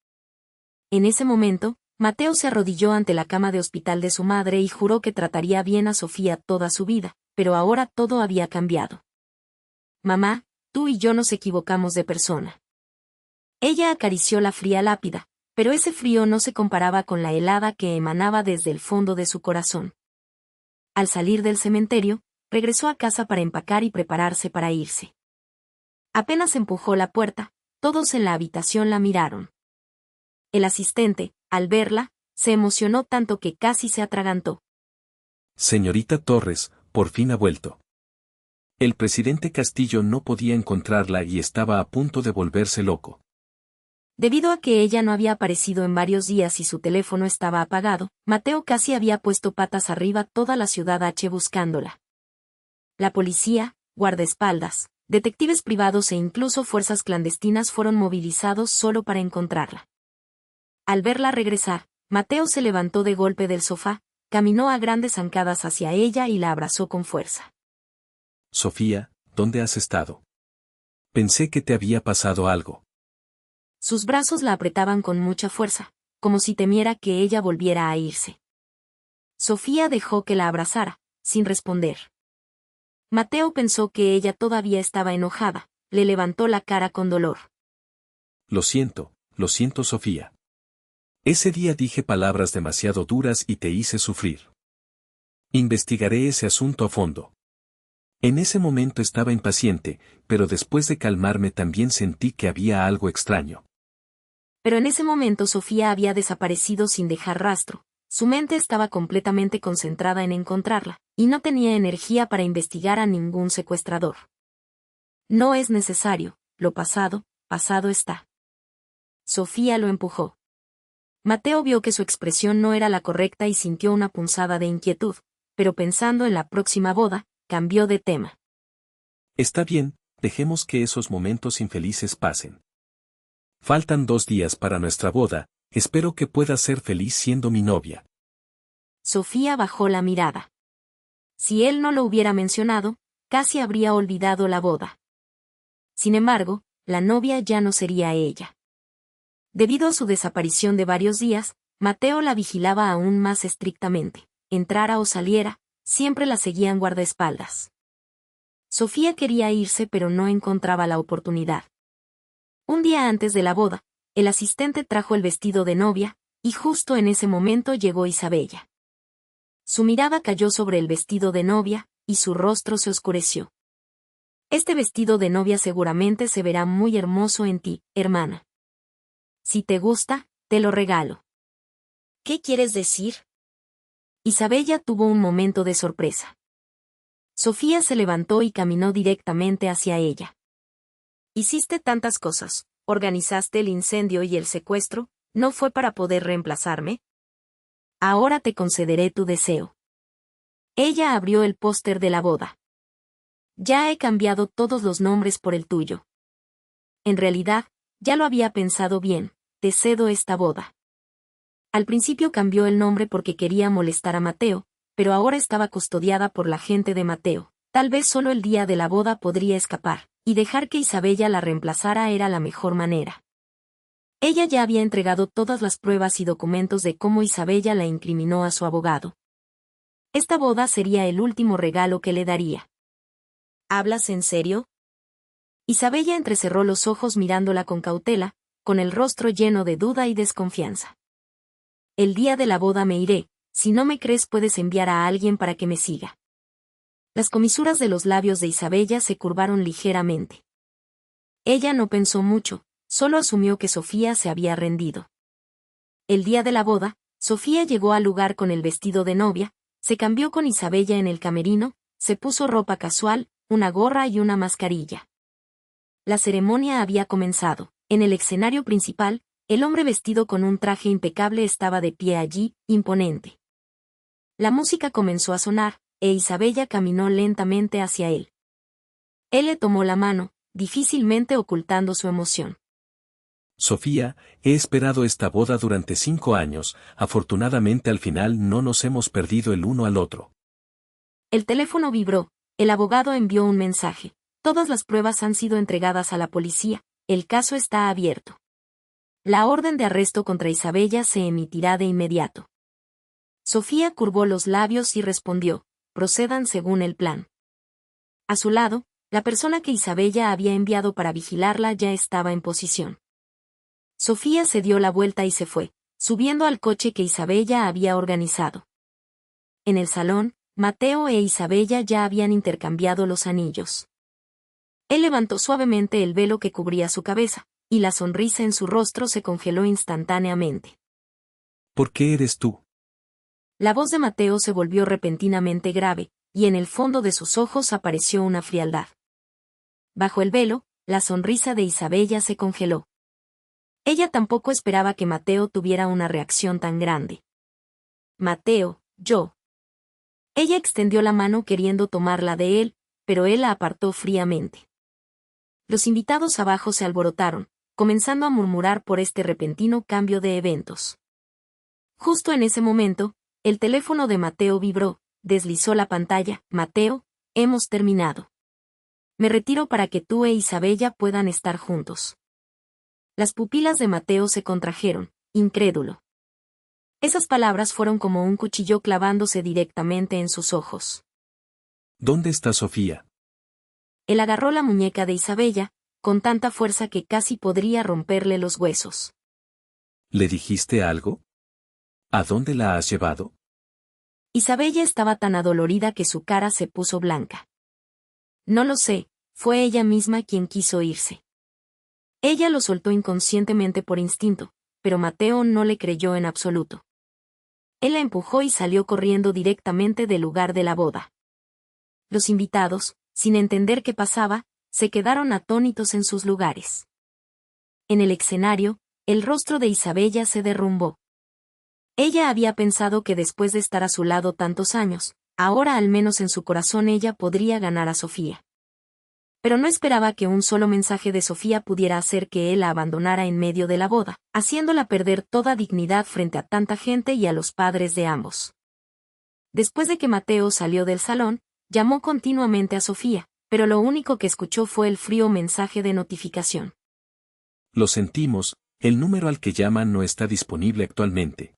En ese momento, Mateo se arrodilló ante la cama de hospital de su madre y juró que trataría bien a Sofía toda su vida, pero ahora todo había cambiado. Mamá, tú y yo nos equivocamos de persona. Ella acarició la fría lápida, pero ese frío no se comparaba con la helada que emanaba desde el fondo de su corazón. Al salir del cementerio, regresó a casa para empacar y prepararse para irse. Apenas empujó la puerta, todos en la habitación la miraron. El asistente, al verla, se emocionó tanto que casi se atragantó. Señorita Torres, por fin ha vuelto. El presidente Castillo no podía encontrarla y estaba a punto de volverse loco. Debido a que ella no había aparecido en varios días y su teléfono estaba apagado, Mateo casi había puesto patas arriba toda la ciudad H buscándola. La policía, guardaespaldas, detectives privados e incluso fuerzas clandestinas fueron movilizados solo para encontrarla. Al verla regresar, Mateo se levantó de golpe del sofá, caminó a grandes zancadas hacia ella y la abrazó con fuerza. Sofía, ¿dónde has estado? Pensé que te había pasado algo. Sus brazos la apretaban con mucha fuerza, como si temiera que ella volviera a irse. Sofía dejó que la abrazara, sin responder. Mateo pensó que ella todavía estaba enojada, le levantó la cara con dolor. Lo siento, Sofía. Ese día dije palabras demasiado duras y te hice sufrir. Investigaré ese asunto a fondo. En ese momento estaba impaciente, pero después de calmarme también sentí que había algo extraño. Pero en ese momento Sofía había desaparecido sin dejar rastro, su mente estaba completamente concentrada en encontrarla, y no tenía energía para investigar a ningún secuestrador. No es necesario, lo pasado, pasado está. Sofía lo empujó. Mateo vio que su expresión no era la correcta y sintió una punzada de inquietud, pero pensando en la próxima boda, cambió de tema. Está bien, dejemos que esos momentos infelices pasen. Faltan 2 días para nuestra boda, espero que puedas ser feliz siendo mi novia. Sofía bajó la mirada. Si él no lo hubiera mencionado, casi habría olvidado la boda. Sin embargo, la novia ya no sería ella. Debido a su desaparición de varios días, Mateo la vigilaba aún más estrictamente. Entrara o saliera, siempre la seguían guardaespaldas. Sofía quería irse pero no encontraba la oportunidad. Un día antes de la boda, el asistente trajo el vestido de novia, y justo en ese momento llegó Isabella. Su mirada cayó sobre el vestido de novia, y su rostro se oscureció. Este vestido de novia seguramente se verá muy hermoso en ti, hermana. Si te gusta, te lo regalo. ¿Qué quieres decir? Isabella tuvo un momento de sorpresa. Sofía se levantó y caminó directamente hacia ella. Hiciste tantas cosas, organizaste el incendio y el secuestro, ¿no fue para poder reemplazarme? Ahora te concederé tu deseo. Ella abrió el póster de la boda. Ya he cambiado todos los nombres por el tuyo. En realidad, ya lo había pensado bien, te cedo esta boda. Al principio cambió el nombre porque quería molestar a Mateo, pero ahora estaba custodiada por la gente de Mateo. Tal vez solo el día de la boda podría escapar, y dejar que Isabella la reemplazara era la mejor manera. Ella ya había entregado todas las pruebas y documentos de cómo Isabella la incriminó a su abogado. Esta boda sería el último regalo que le daría. ¿Hablas en serio? Isabella entrecerró los ojos mirándola con cautela, con el rostro lleno de duda y desconfianza. El día de la boda me iré, si no me crees puedes enviar a alguien para que me siga. Las comisuras de los labios de Isabella se curvaron ligeramente. Ella no pensó mucho, solo asumió que Sofía se había rendido. El día de la boda, Sofía llegó al lugar con el vestido de novia, se cambió con Isabella en el camerino, se puso ropa casual, una gorra y una mascarilla. La ceremonia había comenzado. En el escenario principal, el hombre vestido con un traje impecable estaba de pie allí, imponente. La música comenzó a sonar, e Isabella caminó lentamente hacia él. Él le tomó la mano, difícilmente ocultando su emoción. Sofía, he esperado esta boda durante 5 años, afortunadamente al final no nos hemos perdido el uno al otro. El teléfono vibró, el abogado envió un mensaje. Todas las pruebas han sido entregadas a la policía, el caso está abierto. La orden de arresto contra Isabella se emitirá de inmediato. Sofía curvó los labios y respondió, procedan según el plan. A su lado, la persona que Isabella había enviado para vigilarla ya estaba en posición. Sofía se dio la vuelta y se fue, subiendo al coche que Isabella había organizado. En el salón, Mateo e Isabella ya habían intercambiado los anillos. Él levantó suavemente el velo que cubría su cabeza, y la sonrisa en su rostro se congeló instantáneamente. ¿Por qué eres tú? La voz de Mateo se volvió repentinamente grave, y en el fondo de sus ojos apareció una frialdad. Bajo el velo, la sonrisa de Isabella se congeló. Ella tampoco esperaba que Mateo tuviera una reacción tan grande. Mateo, yo. Ella extendió la mano queriendo tomarla de él, pero él la apartó fríamente. Los invitados abajo se alborotaron, comenzando a murmurar por este repentino cambio de eventos. Justo en ese momento, el teléfono de Mateo vibró, deslizó la pantalla. Mateo, hemos terminado. Me retiro para que tú e Isabella puedan estar juntos. Las pupilas de Mateo se contrajeron, incrédulo. Esas palabras fueron como un cuchillo clavándose directamente en sus ojos. ¿Dónde está Sofía? Él agarró la muñeca de Isabella, con tanta fuerza que casi podría romperle los huesos. ¿Le dijiste algo? ¿A dónde la has llevado? Isabella estaba tan adolorida que su cara se puso blanca. No lo sé, fue ella misma quien quiso irse. Ella lo soltó inconscientemente por instinto, pero Mateo no le creyó en absoluto. Él la empujó y salió corriendo directamente del lugar de la boda. Los invitados, sin entender qué pasaba, se quedaron atónitos en sus lugares. En el escenario, el rostro de Isabella se derrumbó. Ella había pensado que después de estar a su lado tantos años, ahora al menos en su corazón ella podría ganar a Sofía. Pero no esperaba que un solo mensaje de Sofía pudiera hacer que él la abandonara en medio de la boda, haciéndola perder toda dignidad frente a tanta gente y a los padres de ambos. Después de que Mateo salió del salón, llamó continuamente a Sofía, pero lo único que escuchó fue el frío mensaje de notificación. Lo sentimos, el número al que llaman no está disponible actualmente.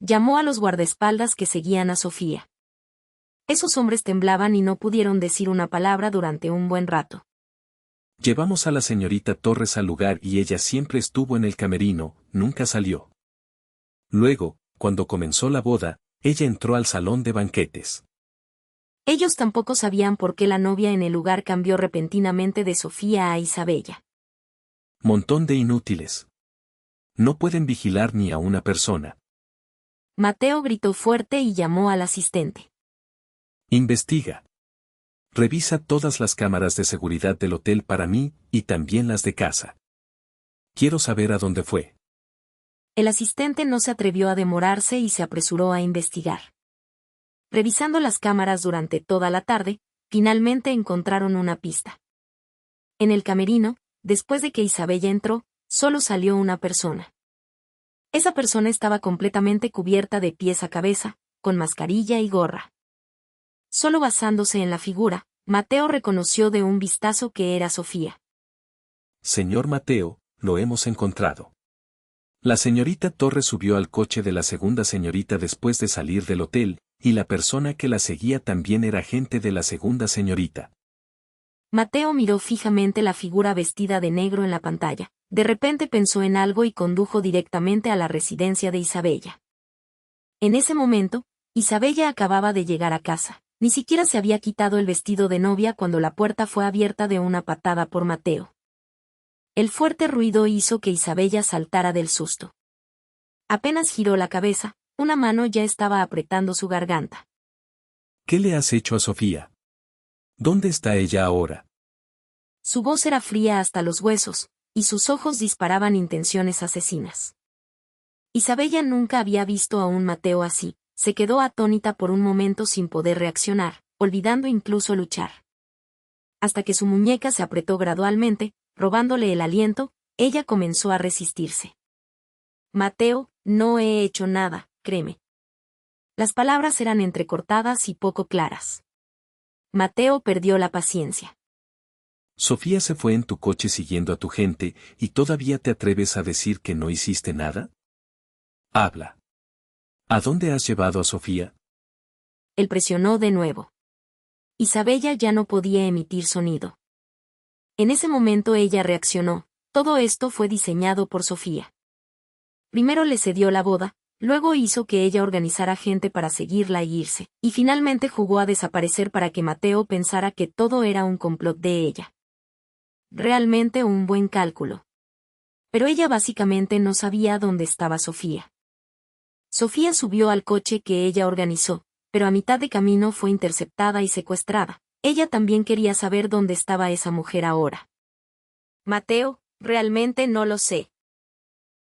Llamó a los guardaespaldas que seguían a Sofía. Esos hombres temblaban y no pudieron decir una palabra durante un buen rato. Llevamos a la señorita Torres al lugar y ella siempre estuvo en el camerino, nunca salió. Luego, cuando comenzó la boda, ella entró al salón de banquetes. Ellos tampoco sabían por qué la novia en el lugar cambió repentinamente de Sofía a Isabella. Montón de inútiles. No pueden vigilar ni a una persona. Mateo gritó fuerte y llamó al asistente. Investiga. Revisa todas las cámaras de seguridad del hotel para mí, y también las de casa. Quiero saber a dónde fue. El asistente no se atrevió a demorarse y se apresuró a investigar. Revisando las cámaras durante toda la tarde, finalmente encontraron una pista. En el camerino, después de que Isabella entró, solo salió una persona. Esa persona estaba completamente cubierta de pies a cabeza, con mascarilla y gorra. Solo basándose en la figura, Mateo reconoció de un vistazo que era Sofía. Señor Mateo, lo hemos encontrado. La señorita Torres subió al coche de la segunda señorita después de salir del hotel, y la persona que la seguía también era agente de la segunda señorita. Mateo miró fijamente la figura vestida de negro en la pantalla. De repente pensó en algo y condujo directamente a la residencia de Isabella. En ese momento, Isabella acababa de llegar a casa. Ni siquiera se había quitado el vestido de novia cuando la puerta fue abierta de una patada por Mateo. El fuerte ruido hizo que Isabella saltara del susto. Apenas giró la cabeza, una mano ya estaba apretando su garganta. ¿Qué le has hecho a Sofía? ¿Dónde está ella ahora? Su voz era fría hasta los huesos, y sus ojos disparaban intenciones asesinas. Isabella nunca había visto a un Mateo así, se quedó atónita por un momento sin poder reaccionar, olvidando incluso luchar. Hasta que su muñeca se apretó gradualmente, robándole el aliento, ella comenzó a resistirse. Mateo, no he hecho nada, créeme. Las palabras eran entrecortadas y poco claras. Mateo perdió la paciencia. Sofía se fue en tu coche siguiendo a tu gente, ¿y todavía te atreves a decir que no hiciste nada? Habla. ¿A dónde has llevado a Sofía? Él presionó de nuevo. Isabella ya no podía emitir sonido. En ese momento ella reaccionó. Todo esto fue diseñado por Sofía. Primero le cedió la boda, luego hizo que ella organizara gente para seguirla y irse, y finalmente jugó a desaparecer para que Mateo pensara que todo era un complot de ella. Realmente un buen cálculo. Pero ella básicamente no sabía dónde estaba Sofía. Sofía subió al coche que ella organizó, pero a mitad de camino fue interceptada y secuestrada. Ella también quería saber dónde estaba esa mujer ahora. Mateo, realmente no lo sé.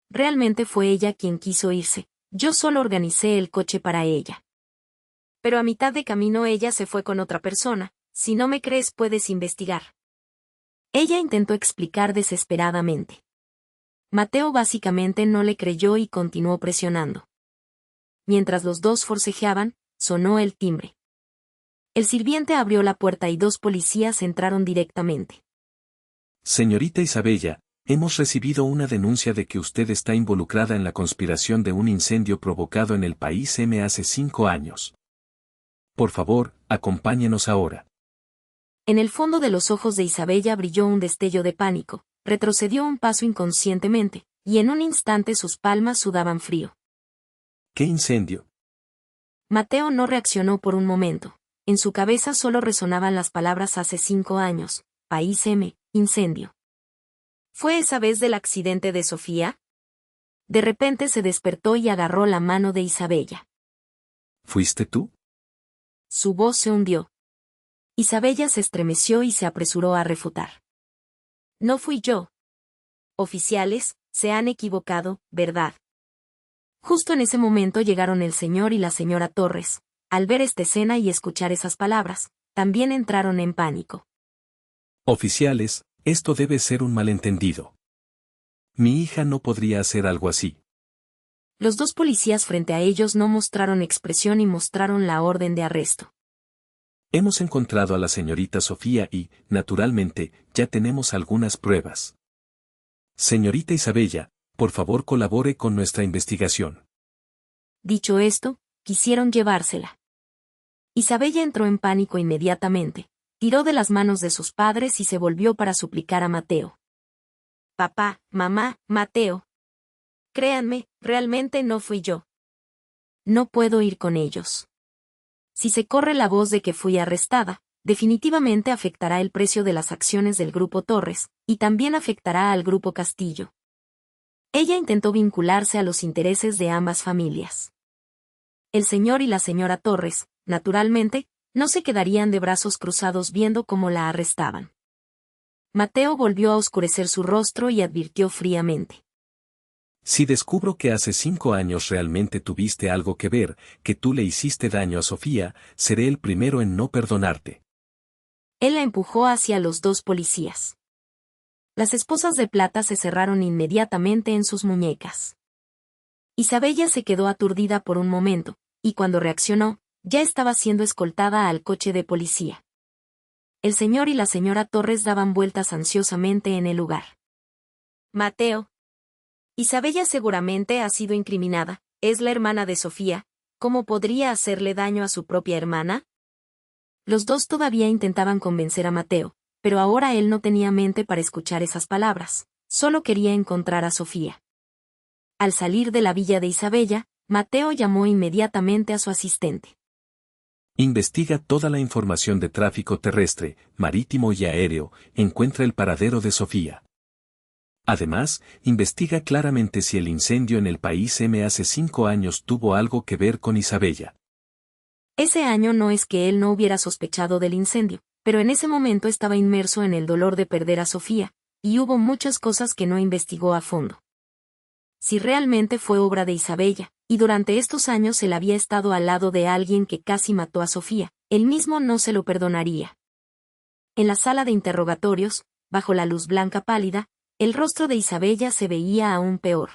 Realmente fue ella quien quiso irse. Yo solo organicé el coche para ella. Pero a mitad de camino ella se fue con otra persona. Si no me crees puedes investigar. Ella intentó explicar desesperadamente. Mateo básicamente no le creyó y continuó presionando. Mientras los dos forcejeaban, sonó el timbre. El sirviente abrió la puerta y dos policías entraron directamente. Señorita Isabella, hemos recibido una denuncia de que usted está involucrada en la conspiración de un incendio provocado en el país M hace 5 años. Por favor, acompáñenos ahora. En el fondo de los ojos de Isabella brilló un destello de pánico, retrocedió un paso inconscientemente, y en un instante sus palmas sudaban frío. ¿Qué incendio? Mateo no reaccionó por un momento. En su cabeza solo resonaban las palabras hace 5 años, país M, incendio. ¿Fue esa vez del accidente de Sofía? De repente se despertó y agarró la mano de Isabella. ¿Fuiste tú? Su voz se hundió. Isabella se estremeció y se apresuró a refutar. No fui yo. Oficiales, se han equivocado, ¿verdad? Justo en ese momento llegaron el señor y la señora Torres. Al ver esta escena y escuchar esas palabras, también entraron en pánico. Oficiales, esto debe ser un malentendido. Mi hija no podría hacer algo así. Los dos policías frente a ellos no mostraron expresión y mostraron la orden de arresto. Hemos encontrado a la señorita Sofía y, naturalmente, ya tenemos algunas pruebas. Señorita Isabella, por favor colabore con nuestra investigación. Dicho esto, quisieron llevársela. Isabella entró en pánico inmediatamente, tiró de las manos de sus padres y se volvió para suplicar a Mateo. Papá, mamá, Mateo. Créanme, realmente no fui yo. No puedo ir con ellos. Si se corre la voz de que fui arrestada, definitivamente afectará el precio de las acciones del Grupo Torres, y también afectará al Grupo Castillo. Ella intentó vincularse a los intereses de ambas familias. El señor y la señora Torres, naturalmente, no se quedarían de brazos cruzados viendo cómo la arrestaban. Mateo volvió a oscurecer su rostro y advirtió fríamente. Si descubro que hace 5 años realmente tuviste algo que ver, que tú le hiciste daño a Sofía, seré el primero en no perdonarte. Él la empujó hacia los dos policías. Las esposas de plata se cerraron inmediatamente en sus muñecas. Isabella se quedó aturdida por un momento, y cuando reaccionó, ya estaba siendo escoltada al coche de policía. El señor y la señora Torres daban vueltas ansiosamente en el lugar. Mateo. Isabella seguramente ha sido incriminada, es la hermana de Sofía, ¿cómo podría hacerle daño a su propia hermana? Los dos todavía intentaban convencer a Mateo, pero ahora él no tenía mente para escuchar esas palabras, solo quería encontrar a Sofía. Al salir de la villa de Isabella, Mateo llamó inmediatamente a su asistente. Investiga toda la información de tráfico terrestre, marítimo y aéreo, encuentra el paradero de Sofía. Además, investiga claramente si el incendio en el país M hace 5 años tuvo algo que ver con Isabella. Ese año no es que él no hubiera sospechado del incendio, pero en ese momento estaba inmerso en el dolor de perder a Sofía, y hubo muchas cosas que no investigó a fondo. Si realmente fue obra de Isabella, y durante estos años él había estado al lado de alguien que casi mató a Sofía, él mismo no se lo perdonaría. En la sala de interrogatorios, bajo la luz blanca pálida, el rostro de Isabella se veía aún peor.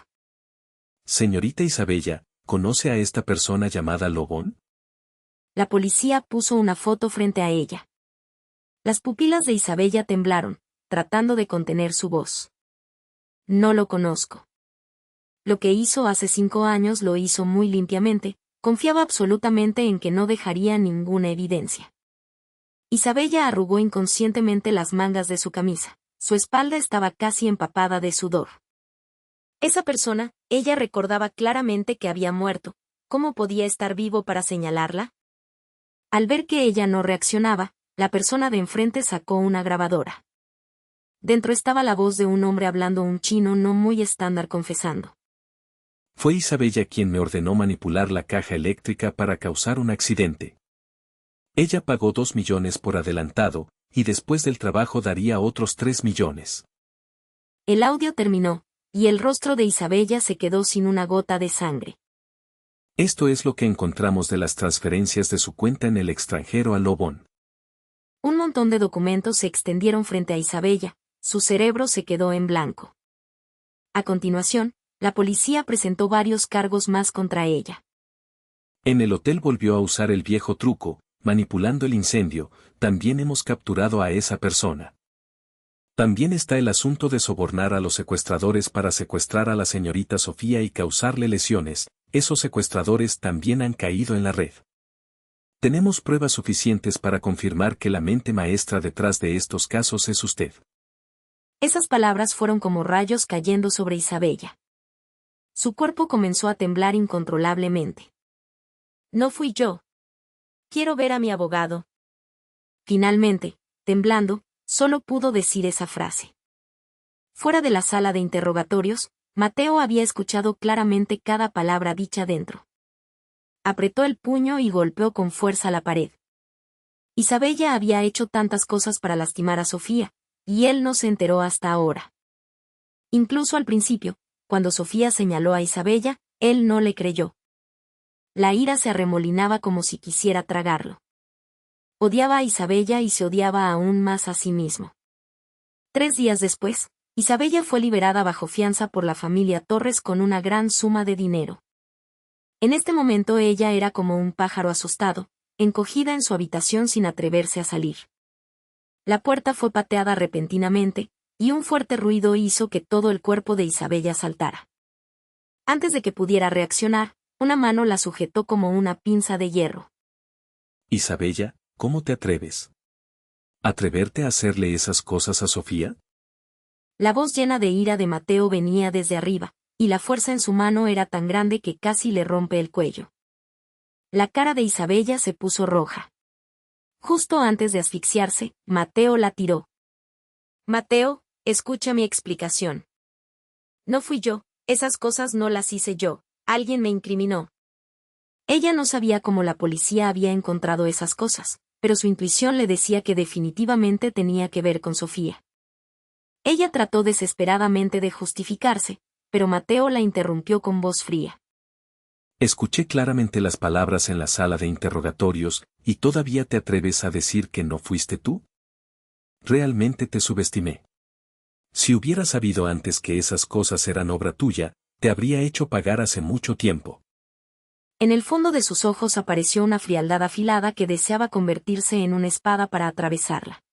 Señorita Isabella, ¿conoce a esta persona llamada Lobón? La policía puso una foto frente a ella. Las pupilas de Isabella temblaron, tratando de contener su voz. No lo conozco. Lo que hizo hace 5 años lo hizo muy limpiamente, confiaba absolutamente en que no dejaría ninguna evidencia. Isabella arrugó inconscientemente las mangas de su camisa, su espalda estaba casi empapada de sudor. Esa persona, ella recordaba claramente que había muerto, ¿cómo podía estar vivo para señalarla? Al ver que ella no reaccionaba, la persona de enfrente sacó una grabadora. Dentro estaba la voz de un hombre hablando un chino no muy estándar confesando. Fue Isabella quien me ordenó manipular la caja eléctrica para causar un accidente. Ella pagó 2 millones por adelantado, y después del trabajo daría otros 3 millones. El audio terminó, y el rostro de Isabella se quedó sin una gota de sangre. Esto es lo que encontramos de las transferencias de su cuenta en el extranjero a Lobón. Un montón de documentos se extendieron frente a Isabella, su cerebro se quedó en blanco. A continuación, la policía presentó varios cargos más contra ella. En el hotel volvió a usar el viejo truco, manipulando el incendio, también hemos capturado a esa persona. También está el asunto de sobornar a los secuestradores para secuestrar a la señorita Sofía y causarle lesiones, esos secuestradores también han caído en la red. Tenemos pruebas suficientes para confirmar que la mente maestra detrás de estos casos es usted. Esas palabras fueron como rayos cayendo sobre Isabella. Su cuerpo comenzó a temblar incontrolablemente. No fui yo. Quiero ver a mi abogado. Finalmente, temblando, solo pudo decir esa frase. Fuera de la sala de interrogatorios, Mateo había escuchado claramente cada palabra dicha dentro. Apretó el puño y golpeó con fuerza la pared. Isabella había hecho tantas cosas para lastimar a Sofía, y él no se enteró hasta ahora. Incluso al principio, cuando Sofía señaló a Isabella, él no le creyó. La ira se arremolinaba como si quisiera tragarlo. Odiaba a Isabella y se odiaba aún más a sí mismo. 3 días después, Isabella fue liberada bajo fianza por la familia Torres con una gran suma de dinero. En este momento ella era como un pájaro asustado, encogida en su habitación sin atreverse a salir. La puerta fue pateada repentinamente, y un fuerte ruido hizo que todo el cuerpo de Isabella saltara. Antes de que pudiera reaccionar, una mano la sujetó como una pinza de hierro. Isabella, ¿cómo te atreves? ¿Atreverte a hacerle esas cosas a Sofía? La voz llena de ira de Mateo venía desde arriba, y la fuerza en su mano era tan grande que casi le rompe el cuello. La cara de Isabella se puso roja. Justo antes de asfixiarse, Mateo la tiró. Mateo, escucha mi explicación. No fui yo, esas cosas no las hice yo, alguien me incriminó. Ella no sabía cómo la policía había encontrado esas cosas, pero su intuición le decía que definitivamente tenía que ver con Sofía. Ella trató desesperadamente de justificarse, pero Mateo la interrumpió con voz fría. Escuché claramente las palabras en la sala de interrogatorios, ¿y todavía te atreves a decir que no fuiste tú? Realmente te subestimé. Si hubiera sabido antes que esas cosas eran obra tuya, te habría hecho pagar hace mucho tiempo. En el fondo de sus ojos apareció una frialdad afilada que deseaba convertirse en una espada para atravesarla.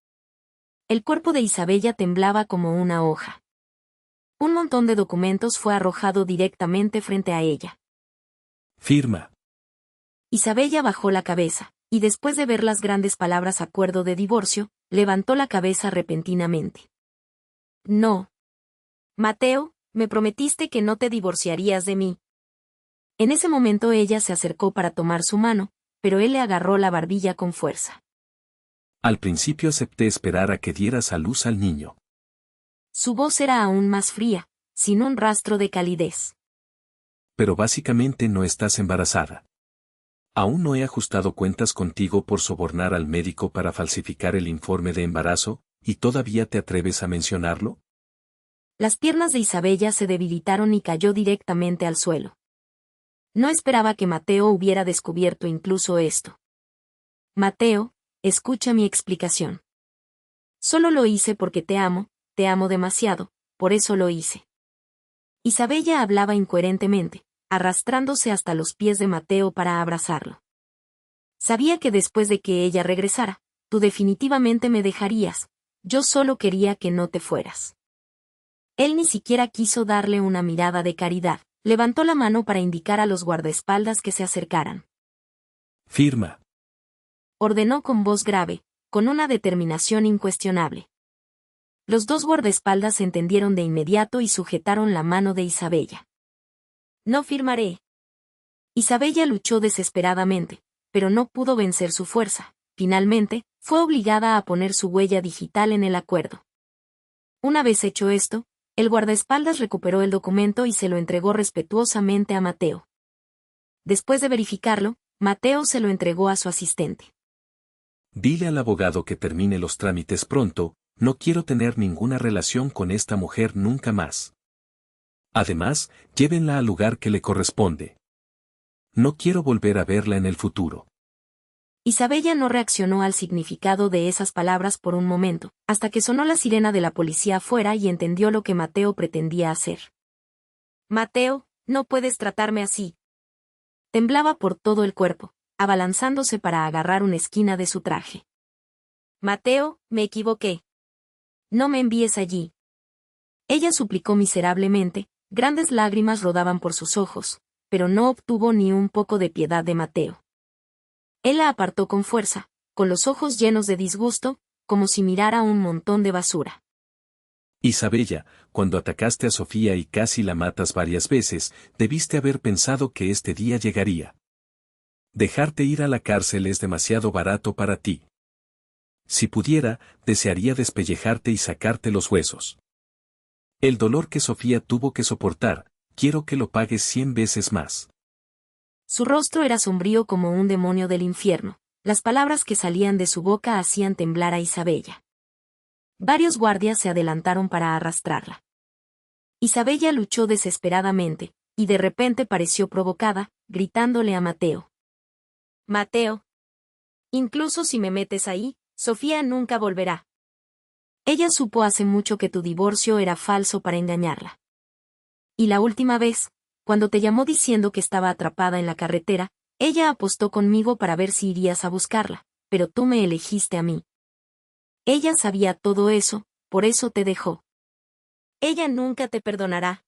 El cuerpo de Isabella temblaba como una hoja. Un montón de documentos fue arrojado directamente frente a ella. Firma. Isabella bajó la cabeza, y después de ver las grandes palabras acuerdo de divorcio, levantó la cabeza repentinamente. No. Mateo, me prometiste que no te divorciarías de mí. En ese momento ella se acercó para tomar su mano, pero él le agarró la barbilla con fuerza. Al principio acepté esperar a que dieras a luz al niño. Su voz era aún más fría, sin un rastro de calidez. Pero básicamente no estás embarazada. Aún no he ajustado cuentas contigo por sobornar al médico para falsificar el informe de embarazo, ¿y todavía te atreves a mencionarlo? Las piernas de Isabella se debilitaron y cayó directamente al suelo. No esperaba que Mateo hubiera descubierto incluso esto. Mateo, escucha mi explicación. Solo lo hice porque te amo demasiado, por eso lo hice. Isabella hablaba incoherentemente, arrastrándose hasta los pies de Mateo para abrazarlo. Sabía que después de que ella regresara, tú definitivamente me dejarías, yo solo quería que no te fueras. Él ni siquiera quiso darle una mirada de caridad, levantó la mano para indicar a los guardaespaldas que se acercaran. Firma. Ordenó con voz grave, con una determinación incuestionable. Los dos guardaespaldas entendieron de inmediato y sujetaron la mano de Isabella. No firmaré. Isabella luchó desesperadamente, pero no pudo vencer su fuerza. Finalmente, fue obligada a poner su huella digital en el acuerdo. Una vez hecho esto, el guardaespaldas recuperó el documento y se lo entregó respetuosamente a Mateo. Después de verificarlo, Mateo se lo entregó a su asistente. Dile al abogado que termine los trámites pronto, no quiero tener ninguna relación con esta mujer nunca más. Además, llévenla al lugar que le corresponde. No quiero volver a verla en el futuro. Isabella no reaccionó al significado de esas palabras por un momento, hasta que sonó la sirena de la policía afuera y entendió lo que Mateo pretendía hacer. Mateo, no puedes tratarme así. Temblaba por todo el cuerpo, abalanzándose para agarrar una esquina de su traje. Mateo, me equivoqué. No me envíes allí. Ella suplicó miserablemente, grandes lágrimas rodaban por sus ojos, pero no obtuvo ni un poco de piedad de Mateo. Él la apartó con fuerza, con los ojos llenos de disgusto, como si mirara un montón de basura. Isabella, cuando atacaste a Sofía y casi la matas varias veces, debiste haber pensado que este día llegaría. Dejarte ir a la cárcel es demasiado barato para ti. Si pudiera, desearía despellejarte y sacarte los huesos. El dolor que Sofía tuvo que soportar, quiero que lo pagues 100 veces más. Su rostro era sombrío como un demonio del infierno, las palabras que salían de su boca hacían temblar a Isabella. Varios guardias se adelantaron para arrastrarla. Isabella luchó desesperadamente, y de repente pareció provocada, gritándole a Mateo. Mateo. Incluso si me metes ahí, Sofía nunca volverá. Ella supo hace mucho que tu divorcio era falso para engañarla. Y la última vez, cuando te llamó diciendo que estaba atrapada en la carretera, ella apostó conmigo para ver si irías a buscarla, pero tú me elegiste a mí. Ella sabía todo eso, por eso te dejó. Ella nunca te perdonará.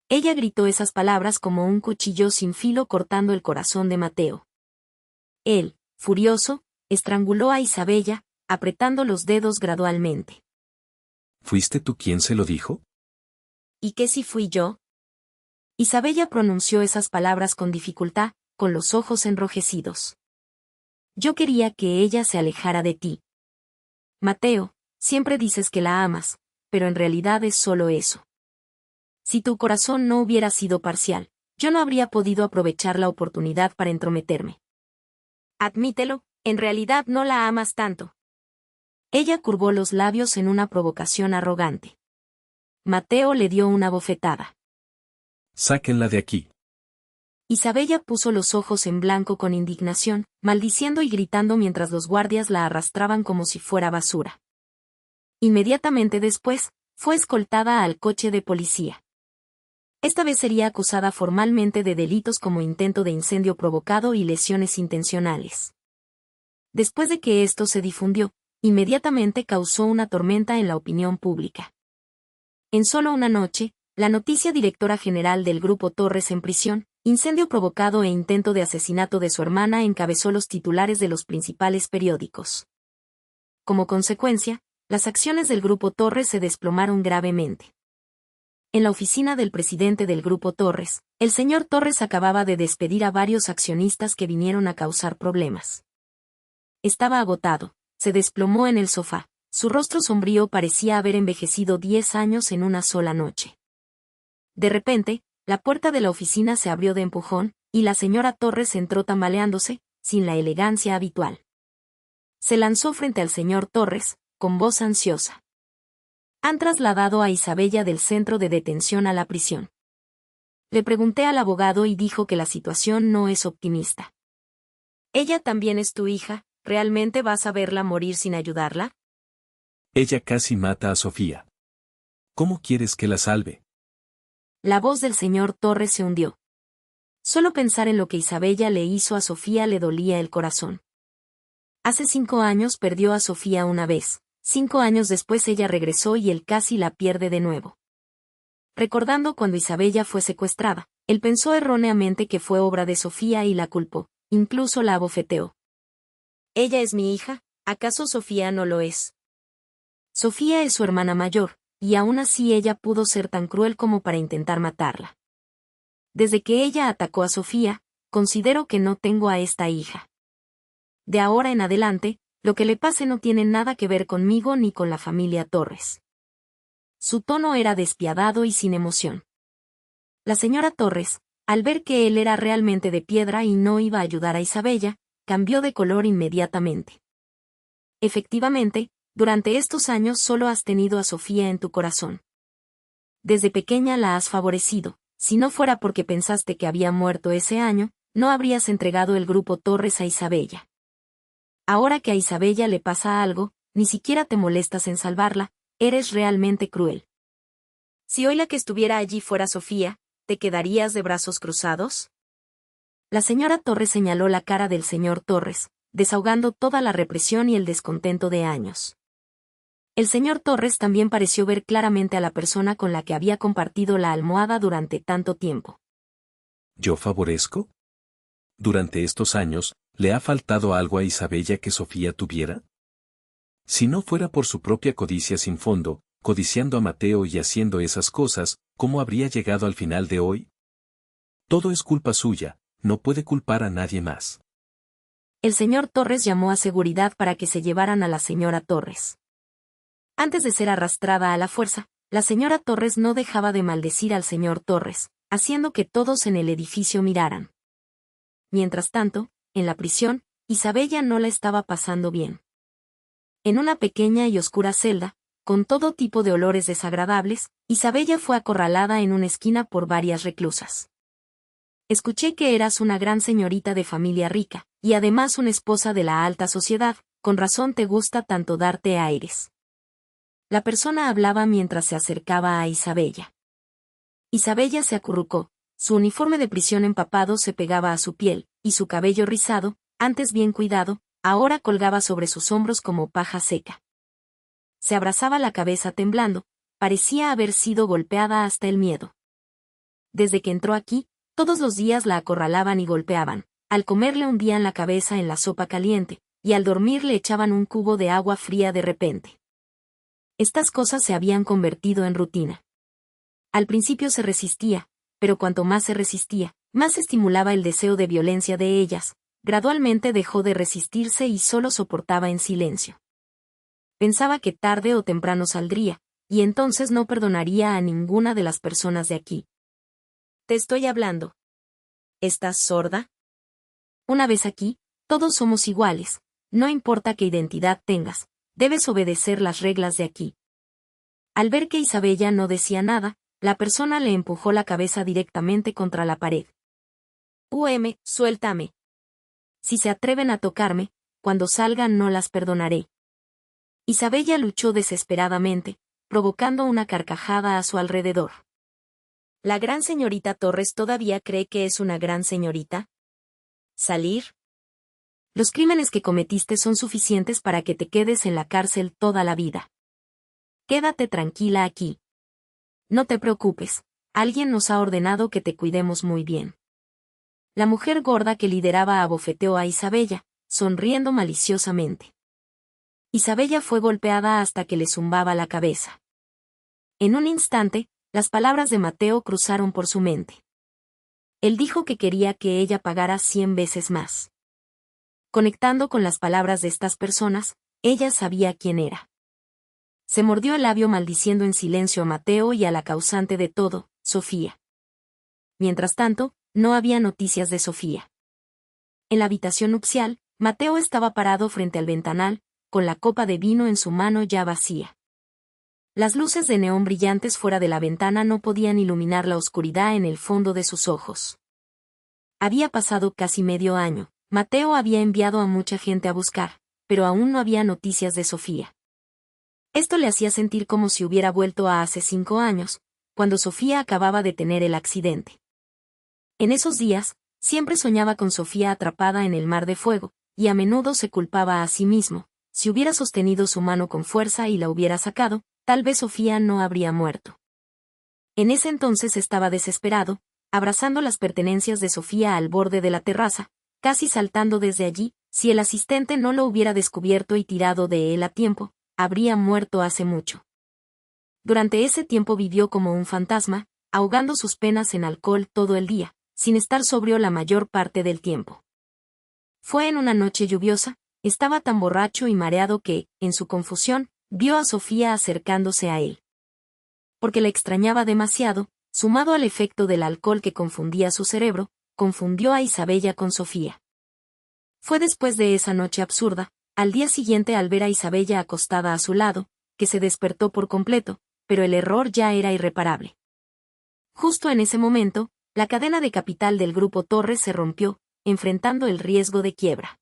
Ella gritó esas palabras como un cuchillo sin filo cortando el corazón de Mateo. Él, furioso, estranguló a Isabella, apretando los dedos gradualmente. ¿Fuiste tú quien se lo dijo? ¿Y qué si fui yo? Isabella pronunció esas palabras con dificultad, con los ojos enrojecidos. Yo quería que ella se alejara de ti. Mateo, siempre dices que la amas, pero en realidad es solo eso. Si tu corazón no hubiera sido parcial, yo no habría podido aprovechar la oportunidad para entrometerme. Admítelo, en realidad no la amas tanto. Ella curvó los labios en una provocación arrogante. Mateo le dio una bofetada. Sáquenla de aquí. Isabella puso los ojos en blanco con indignación, maldiciendo y gritando mientras los guardias la arrastraban como si fuera basura. Inmediatamente después, fue escoltada al coche de policía. Esta vez sería acusada formalmente de delitos como intento de incendio provocado y lesiones intencionales. Después de que esto se difundió, inmediatamente causó una tormenta en la opinión pública. En solo una noche, la noticia directora general del Grupo Torres en prisión, incendio provocado e intento de asesinato de su hermana encabezó los titulares de los principales periódicos. Como consecuencia, las acciones del Grupo Torres se desplomaron gravemente. En la oficina del presidente del Grupo Torres, el señor Torres acababa de despedir a varios accionistas que vinieron a causar problemas. Estaba agotado, se desplomó en el sofá, su rostro sombrío parecía haber envejecido 10 años en una sola noche. De repente, la puerta de la oficina se abrió de empujón, y la señora Torres entró tambaleándose, sin la elegancia habitual. Se lanzó frente al señor Torres, con voz ansiosa. Han trasladado a Isabella del centro de detención a la prisión. Le pregunté al abogado y dijo que la situación no es optimista. ¿Ella también es tu hija? ¿Realmente vas a verla morir sin ayudarla? Ella casi mata a Sofía. ¿Cómo quieres que la salve? La voz del señor Torres se hundió. Solo pensar en lo que Isabella le hizo a Sofía le dolía el corazón. Hace 5 años perdió a Sofía una vez. 5 años después ella regresó y él casi la pierde de nuevo. Recordando cuando Isabella fue secuestrada, él pensó erróneamente que fue obra de Sofía y la culpó, incluso la abofeteó. ¿Ella es mi hija? ¿Acaso Sofía no lo es? Sofía es su hermana mayor, y aún así ella pudo ser tan cruel como para intentar matarla. Desde que ella atacó a Sofía, considero que no tengo a esta hija. De ahora en adelante, lo que le pase no tiene nada que ver conmigo ni con la familia Torres. Su tono era despiadado y sin emoción. La señora Torres, al ver que él era realmente de piedra y no iba a ayudar a Isabella, cambió de color inmediatamente. Efectivamente, durante estos años solo has tenido a Sofía en tu corazón. Desde pequeña la has favorecido, si no fuera porque pensaste que había muerto ese año, no habrías entregado el Grupo Torres a Isabella. Ahora que a Isabella le pasa algo, ni siquiera te molestas en salvarla, eres realmente cruel. Si hoy la que estuviera allí fuera Sofía, ¿te quedarías de brazos cruzados? La señora Torres señaló la cara del señor Torres, desahogando toda la represión y el descontento de años. El señor Torres también pareció ver claramente a la persona con la que había compartido la almohada durante tanto tiempo. ¿Yo favorezco? Durante estos años, ¿le ha faltado algo a Isabella que Sofía tuviera? Si no fuera por su propia codicia sin fondo, codiciando a Mateo y haciendo esas cosas, ¿cómo habría llegado al final de hoy? Todo es culpa suya, no puede culpar a nadie más. El señor Torres llamó a seguridad para que se llevaran a la señora Torres. Antes de ser arrastrada a la fuerza, la señora Torres no dejaba de maldecir al señor Torres, haciendo que todos en el edificio miraran. Mientras tanto, en la prisión, Isabella no la estaba pasando bien. En una pequeña y oscura celda, con todo tipo de olores desagradables, Isabella fue acorralada en una esquina por varias reclusas. Escuché que eras una gran señorita de familia rica, y además una esposa de la alta sociedad, con razón te gusta tanto darte aires. La persona hablaba mientras se acercaba a Isabella. Isabella se acurrucó, su uniforme de prisión empapado se pegaba a su piel, y su cabello rizado, antes bien cuidado, ahora colgaba sobre sus hombros como paja seca. Se abrazaba la cabeza temblando, parecía haber sido golpeada hasta el miedo. Desde que entró aquí, todos los días la acorralaban y golpeaban, al comer le hundían la cabeza en la sopa caliente, y al dormir le echaban un cubo de agua fría de repente. Estas cosas se habían convertido en rutina. Al principio se resistía, pero cuanto más se resistía, más estimulaba el deseo de violencia de ellas. Gradualmente dejó de resistirse y solo soportaba en silencio. Pensaba que tarde o temprano saldría, y entonces no perdonaría a ninguna de las personas de aquí. Te estoy hablando. ¿Estás sorda? Una vez aquí, todos somos iguales, no importa qué identidad tengas, debes obedecer las reglas de aquí. Al ver que Isabella no decía nada, la persona le empujó la cabeza directamente contra la pared. Suéltame. Si se atreven a tocarme, cuando salgan no las perdonaré. Isabella luchó desesperadamente, provocando una carcajada a su alrededor. ¿La gran señorita Torres todavía cree que es una gran señorita? ¿Salir? Los crímenes que cometiste son suficientes para que te quedes en la cárcel toda la vida. Quédate tranquila aquí. No te preocupes, alguien nos ha ordenado que te cuidemos muy bien. La mujer gorda que lideraba abofeteó a Isabella, sonriendo maliciosamente. Isabella fue golpeada hasta que le zumbaba la cabeza. En un instante, las palabras de Mateo cruzaron por su mente. Él dijo que quería que ella pagara 100 veces más. Conectando con las palabras de estas personas, ella sabía quién era. Se mordió el labio maldiciendo en silencio a Mateo y a la causante de todo, Sofía. Mientras tanto, no había noticias de Sofía. En la habitación nupcial, Mateo estaba parado frente al ventanal, con la copa de vino en su mano ya vacía. Las luces de neón brillantes fuera de la ventana no podían iluminar la oscuridad en el fondo de sus ojos. Había pasado casi medio año. Mateo había enviado a mucha gente a buscar, pero aún no había noticias de Sofía. Esto le hacía sentir como si hubiera vuelto a hace 5 años, cuando Sofía acababa de tener el accidente. En esos días, siempre soñaba con Sofía atrapada en el mar de fuego, y a menudo se culpaba a sí mismo. Si hubiera sostenido su mano con fuerza y la hubiera sacado, tal vez Sofía no habría muerto. En ese entonces estaba desesperado, abrazando las pertenencias de Sofía al borde de la terraza, casi saltando desde allí. Si el asistente no lo hubiera descubierto y tirado de él a tiempo, habría muerto hace mucho. Durante ese tiempo vivió como un fantasma, ahogando sus penas en alcohol todo el día, sin estar sobrio la mayor parte del tiempo. Fue en una noche lluviosa, estaba tan borracho y mareado que, en su confusión, vio a Sofía acercándose a él. Porque la extrañaba demasiado, sumado al efecto del alcohol que confundía su cerebro, confundió a Isabella con Sofía. Fue después de esa noche absurda, al día siguiente al ver a Isabella acostada a su lado, que se despertó por completo, pero el error ya era irreparable. Justo en ese momento, la cadena de capital del Grupo Torres se rompió, enfrentando el riesgo de quiebra.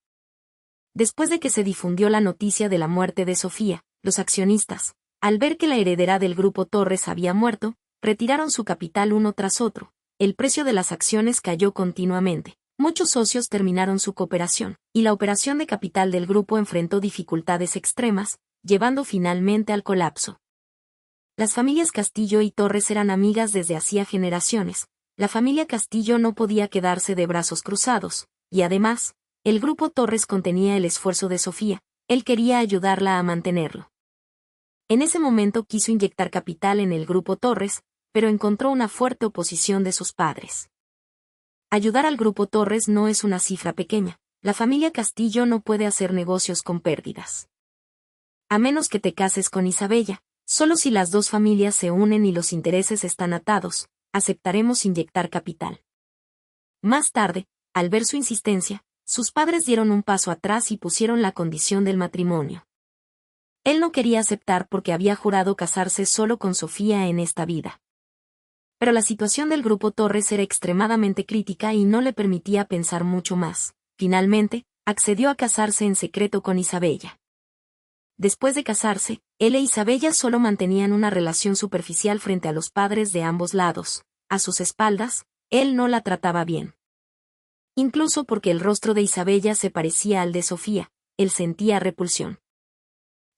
Después de que se difundió la noticia de la muerte de Sofía, los accionistas, al ver que la heredera del Grupo Torres había muerto, retiraron su capital uno tras otro. El precio de las acciones cayó continuamente. Muchos socios terminaron su cooperación, y la operación de capital del grupo enfrentó dificultades extremas, llevando finalmente al colapso. Las familias Castillo y Torres eran amigas desde hacía generaciones. La familia Castillo no podía quedarse de brazos cruzados, y además, el Grupo Torres contenía el esfuerzo de Sofía. Él quería ayudarla a mantenerlo. En ese momento quiso inyectar capital en el Grupo Torres, pero encontró una fuerte oposición de sus padres. Ayudar al Grupo Torres no es una cifra pequeña. La familia Castillo no puede hacer negocios con pérdidas. A menos que te cases con Isabella, solo si las dos familias se unen y los intereses están atados, aceptaremos inyectar capital. Más tarde, al ver su insistencia, sus padres dieron un paso atrás y pusieron la condición del matrimonio. Él no quería aceptar porque había jurado casarse solo con Sofía en esta vida. Pero la situación del Grupo Torres era extremadamente crítica y no le permitía pensar mucho más. Finalmente, accedió a casarse en secreto con Isabella. Después de casarse, él e Isabella solo mantenían una relación superficial frente a los padres de ambos lados. A sus espaldas, él no la trataba bien. Incluso porque el rostro de Isabella se parecía al de Sofía, él sentía repulsión.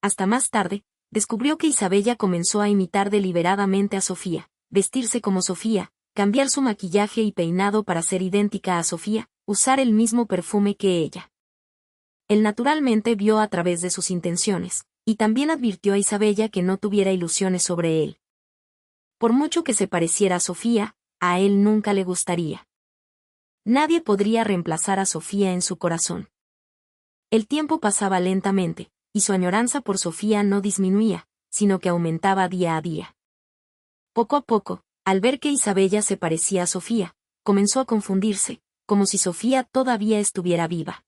Hasta más tarde, descubrió que Isabella comenzó a imitar deliberadamente a Sofía, vestirse como Sofía, cambiar su maquillaje y peinado para ser idéntica a Sofía, usar el mismo perfume que ella. Él naturalmente vio a través de sus intenciones, y también advirtió a Isabella que no tuviera ilusiones sobre él. Por mucho que se pareciera a Sofía, a él nunca le gustaría. Nadie podría reemplazar a Sofía en su corazón. El tiempo pasaba lentamente, y su añoranza por Sofía no disminuía, sino que aumentaba día a día. Poco a poco, al ver que Isabella se parecía a Sofía, comenzó a confundirse, como si Sofía todavía estuviera viva.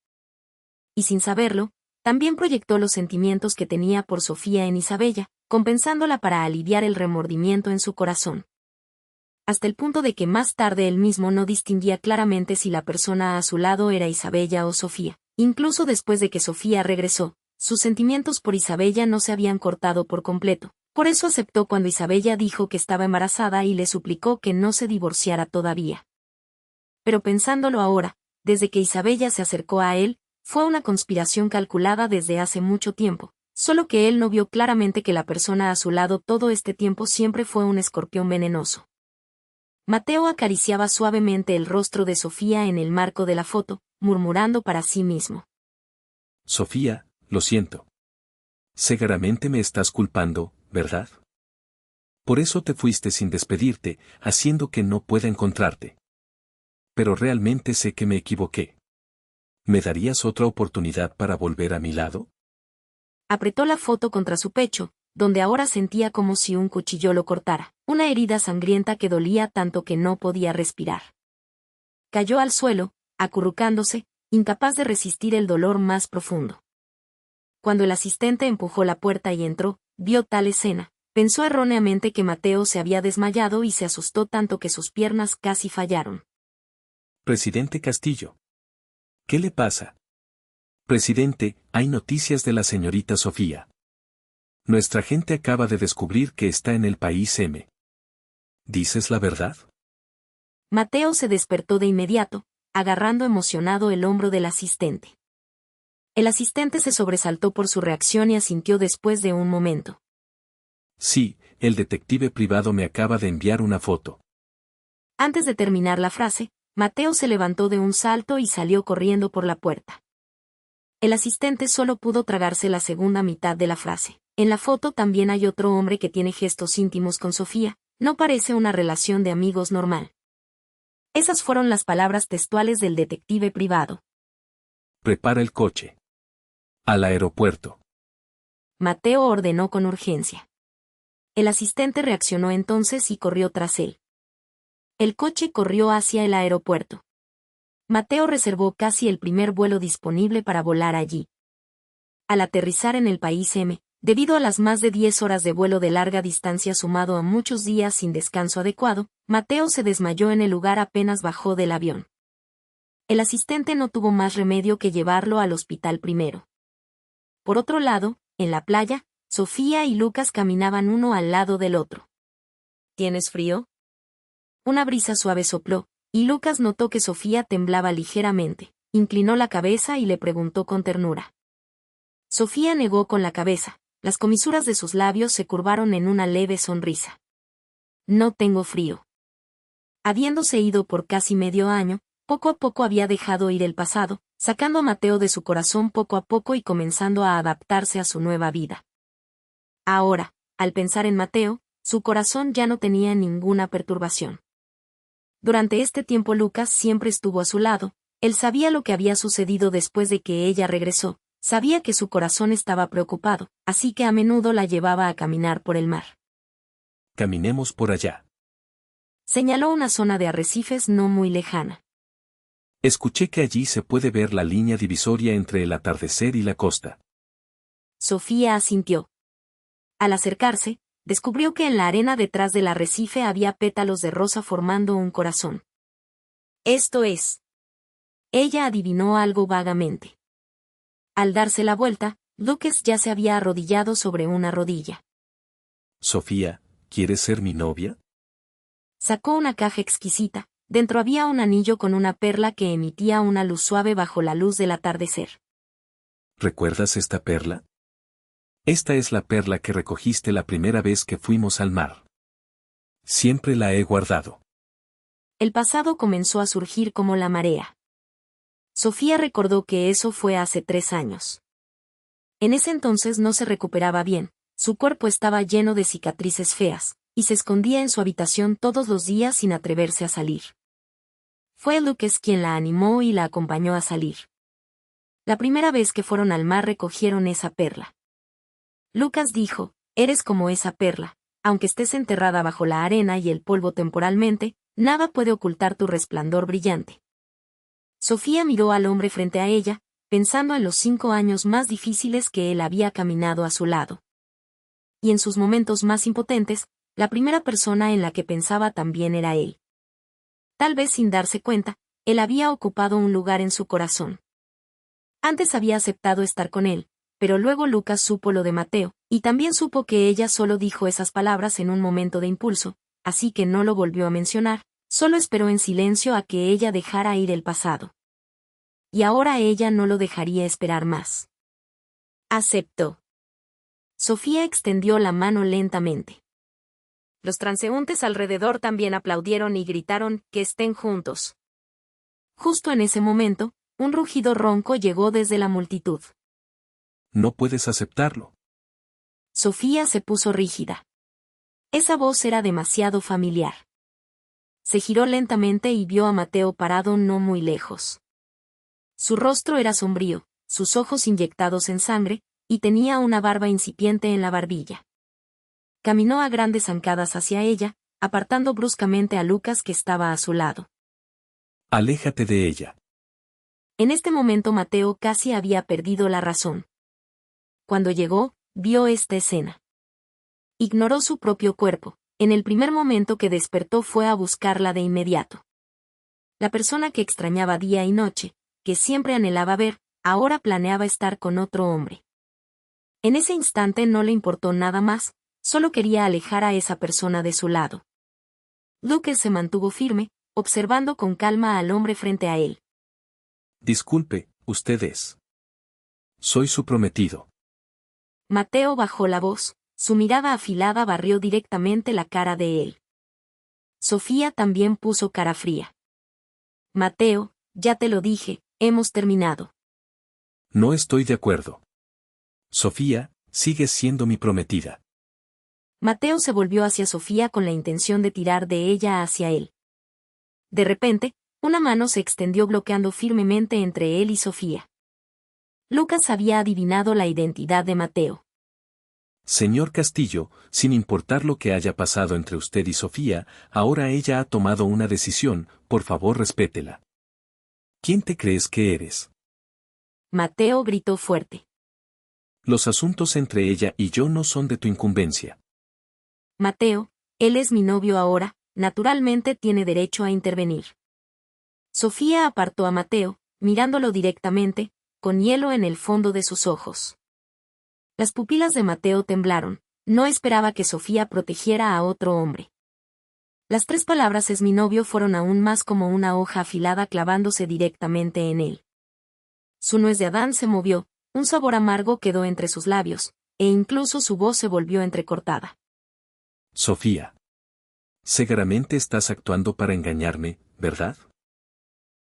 Y sin saberlo, también proyectó los sentimientos que tenía por Sofía en Isabella, compensándola para aliviar el remordimiento en su corazón. Hasta el punto de que más tarde él mismo no distinguía claramente si la persona a su lado era Isabella o Sofía. Incluso después de que Sofía regresó, sus sentimientos por Isabella no se habían cortado por completo. Por eso aceptó cuando Isabella dijo que estaba embarazada y le suplicó que no se divorciara todavía. Pero pensándolo ahora, desde que Isabella se acercó a él, fue una conspiración calculada desde hace mucho tiempo. solo que él no vio claramente que la persona a su lado todo este tiempo siempre fue un escorpión venenoso. Mateo acariciaba suavemente el rostro de Sofía en el marco de la foto, murmurando para sí mismo. Sofía, lo siento. Seguramente me estás culpando, ¿verdad? Por eso te fuiste sin despedirte, haciendo que no pueda encontrarte. Pero realmente sé que me equivoqué. ¿Me darías otra oportunidad para volver a mi lado? Apretó la foto contra su pecho, donde ahora sentía como si un cuchillo lo cortara, una herida sangrienta que dolía tanto que no podía respirar. Cayó al suelo, acurrucándose, incapaz de resistir el dolor más profundo. Cuando el asistente empujó la puerta y entró, vio tal escena, pensó erróneamente que Mateo se había desmayado y se asustó tanto que sus piernas casi fallaron. Presidente Castillo. ¿Qué le pasa? Presidente, hay noticias de la señorita Sofía. Nuestra gente acaba de descubrir que está en el país M. ¿Dices la verdad? Mateo se despertó de inmediato, agarrando emocionado el hombro del asistente. El asistente se sobresaltó por su reacción y asintió después de un momento. Sí, el detective privado me acaba de enviar una foto. Antes de terminar la frase, Mateo se levantó de un salto y salió corriendo por la puerta. El asistente solo pudo tragarse la segunda mitad de la frase. En la foto también hay otro hombre que tiene gestos íntimos con Sofía, no parece una relación de amigos normal. Esas fueron las palabras textuales del detective privado. Prepara el coche. Al aeropuerto. Mateo ordenó con urgencia. El asistente reaccionó entonces y corrió tras él. El coche corrió hacia el aeropuerto. Mateo reservó casi el primer vuelo disponible para volar allí. Al aterrizar en el país M, debido a las más de 10 horas de vuelo de larga distancia sumado a muchos días sin descanso adecuado, Mateo se desmayó en el lugar apenas bajó del avión. El asistente no tuvo más remedio que llevarlo al hospital primero. Por otro lado, en la playa, Sofía y Lucas caminaban uno al lado del otro. ¿Tienes frío? Una brisa suave sopló, y Lucas notó que Sofía temblaba ligeramente, inclinó la cabeza y le preguntó con ternura. Sofía negó con la cabeza, las comisuras de sus labios se curvaron en una leve sonrisa. No tengo frío. Habiéndose ido por casi medio año, poco a poco había dejado ir el pasado, sacando a Mateo de su corazón poco a poco y comenzando a adaptarse a su nueva vida. Ahora, al pensar en Mateo, su corazón ya no tenía ninguna perturbación. Durante este tiempo Lucas siempre estuvo a su lado, él sabía lo que había sucedido después de que ella regresó, sabía que su corazón estaba preocupado, así que a menudo la llevaba a caminar por el mar. Caminemos por allá. Señaló una zona de arrecifes no muy lejana. Escuché que allí se puede ver la línea divisoria entre el atardecer y la costa. Sofía asintió. Al acercarse, descubrió que en la arena detrás del arrecife había pétalos de rosa formando un corazón. Esto es. Ella adivinó algo vagamente. Al darse la vuelta, Lucas ya se había arrodillado sobre una rodilla. Sofía, ¿quieres ser mi novia? Sacó una caja exquisita, dentro había un anillo con una perla que emitía una luz suave bajo la luz del atardecer. ¿Recuerdas esta perla? Esta es la perla que recogiste la primera vez que fuimos al mar. Siempre la he guardado. El pasado comenzó a surgir como la marea. Sofía recordó que eso fue hace 3 años. En ese entonces no se recuperaba bien, su cuerpo estaba lleno de cicatrices feas, y se escondía en su habitación todos los días sin atreverse a salir. Fue Lucas quien la animó y la acompañó a salir. La primera vez que fueron al mar recogieron esa perla. Lucas dijo, eres como esa perla, aunque estés enterrada bajo la arena y el polvo temporalmente, nada puede ocultar tu resplandor brillante. Sofía miró al hombre frente a ella, pensando en los 5 años más difíciles que él había caminado a su lado. Y en sus momentos más impotentes, la primera persona en la que pensaba también era él. Tal vez sin darse cuenta, él había ocupado un lugar en su corazón. Antes había aceptado estar con él, pero luego Lucas supo lo de Mateo, y también supo que ella solo dijo esas palabras en un momento de impulso, así que no lo volvió a mencionar, solo esperó en silencio a que ella dejara ir el pasado. Y ahora ella no lo dejaría esperar más. Aceptó. Sofía extendió la mano lentamente. Los transeúntes alrededor también aplaudieron y gritaron que estén juntos. Justo en ese momento, un rugido ronco llegó desde la multitud. No puedes aceptarlo. Sofía se puso rígida. Esa voz era demasiado familiar. Se giró lentamente y vio a Mateo parado no muy lejos. Su rostro era sombrío, sus ojos inyectados en sangre, y tenía una barba incipiente en la barbilla. Caminó a grandes zancadas hacia ella, apartando bruscamente a Lucas que estaba a su lado. Aléjate de ella. En este momento Mateo casi había perdido la razón. Cuando llegó, vio esta escena. Ignoró su propio cuerpo. En el primer momento que despertó fue a buscarla de inmediato. La persona que extrañaba día y noche, que siempre anhelaba ver, ahora planeaba estar con otro hombre. En ese instante no le importó nada más, solo quería alejar a esa persona de su lado. Lucas se mantuvo firme, observando con calma al hombre frente a él. Disculpe, usted es. Soy su prometido. Mateo bajó la voz, su mirada afilada barrió directamente la cara de él. Sofía también puso cara fría. Mateo, ya te lo dije, hemos terminado. No estoy de acuerdo. Sofía, sigues siendo mi prometida. Mateo se volvió hacia Sofía con la intención de tirar de ella hacia él. De repente, una mano se extendió bloqueando firmemente entre él y Sofía. Lucas había adivinado la identidad de Mateo. Señor Castillo, sin importar lo que haya pasado entre usted y Sofía, ahora ella ha tomado una decisión, por favor respétela. ¿Quién te crees que eres? Mateo gritó fuerte. Los asuntos entre ella y yo no son de tu incumbencia. Mateo, él es mi novio ahora, naturalmente tiene derecho a intervenir. Sofía apartó a Mateo, mirándolo directamente, con hielo en el fondo de sus ojos. Las pupilas de Mateo temblaron, no esperaba que Sofía protegiera a otro hombre. Las 3 palabras "es mi novio" fueron aún más como una hoja afilada clavándose directamente en él. Su nuez de Adán se movió, un sabor amargo quedó entre sus labios, e incluso su voz se volvió entrecortada. Sofía. Seguramente estás actuando para engañarme, ¿verdad?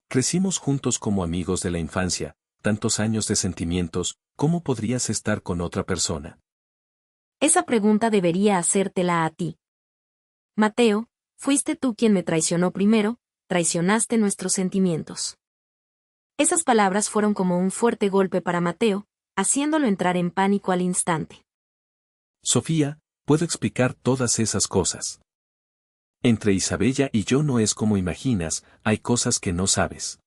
Crecimos juntos como amigos de la infancia, tantos años de sentimientos, ¿cómo podrías estar con otra persona? Esa pregunta debería hacértela a ti. Mateo, fuiste tú quien me traicionó primero, traicionaste nuestros sentimientos. Esas palabras fueron como un fuerte golpe para Mateo, haciéndolo entrar en pánico al instante. Sofía, puedo explicar todas esas cosas. Entre Isabella y yo no es como imaginas, hay cosas que no sabes.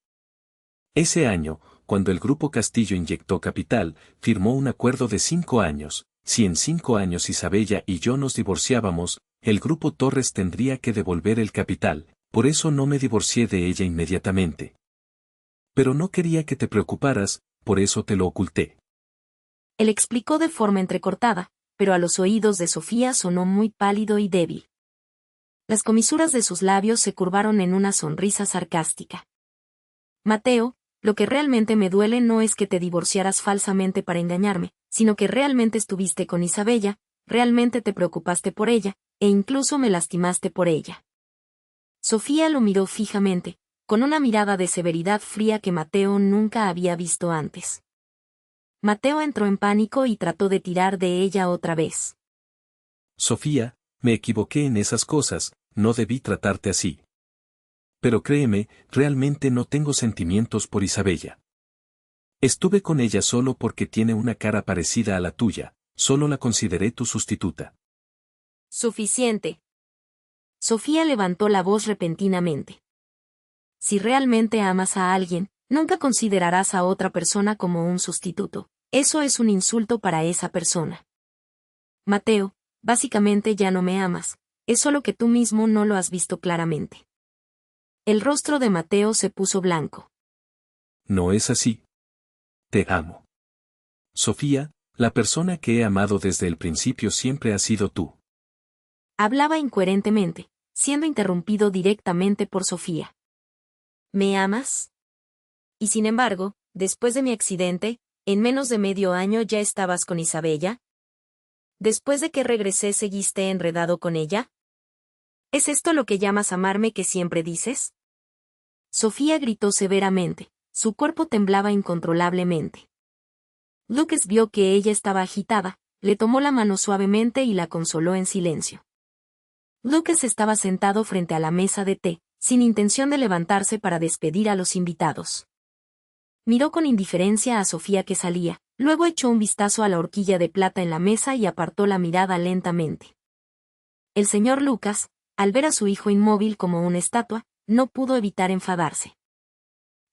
Ese año, cuando el Grupo Castillo inyectó capital, firmó un acuerdo de 5 años. Si en 5 años Isabella y yo nos divorciábamos, el Grupo Torres tendría que devolver el capital, por eso no me divorcié de ella inmediatamente. Pero no quería que te preocuparas, por eso te lo oculté. Él explicó de forma entrecortada, pero a los oídos de Sofía sonó muy pálido y débil. Las comisuras de sus labios se curvaron en una sonrisa sarcástica. Mateo, lo que realmente me duele no es que te divorciaras falsamente para engañarme, sino que realmente estuviste con Isabella, realmente te preocupaste por ella, e incluso me lastimaste por ella. Sofía lo miró fijamente, con una mirada de severidad fría que Mateo nunca había visto antes. Mateo entró en pánico y trató de tirar de ella otra vez. Sofía, me equivoqué en esas cosas, no debí tratarte así. Pero créeme, realmente no tengo sentimientos por Isabella. Estuve con ella solo porque tiene una cara parecida a la tuya, solo la consideré tu sustituta. Suficiente. Sofía levantó la voz repentinamente. Si realmente amas a alguien, nunca considerarás a otra persona como un sustituto. Eso es un insulto para esa persona. Mateo, básicamente ya no me amas, es solo que tú mismo no lo has visto claramente. El rostro de Mateo se puso blanco. No es así. Te amo. Sofía, la persona que he amado desde el principio siempre ha sido tú. Hablaba incoherentemente, siendo interrumpido directamente por Sofía. ¿Me amas? Y sin embargo, después de mi accidente, en menos de medio año ya estabas con Isabella. ¿Después de que regresé seguiste enredado con ella? ¿Es esto lo que llamas amarme que siempre dices? Sofía gritó severamente. Su cuerpo temblaba incontrolablemente. Lucas vio que ella estaba agitada, le tomó la mano suavemente y la consoló en silencio. Lucas estaba sentado frente a la mesa de té, sin intención de levantarse para despedir a los invitados. Miró con indiferencia a Sofía que salía, luego echó un vistazo a la horquilla de plata en la mesa y apartó la mirada lentamente. El señor Lucas, al ver a su hijo inmóvil como una estatua, no pudo evitar enfadarse.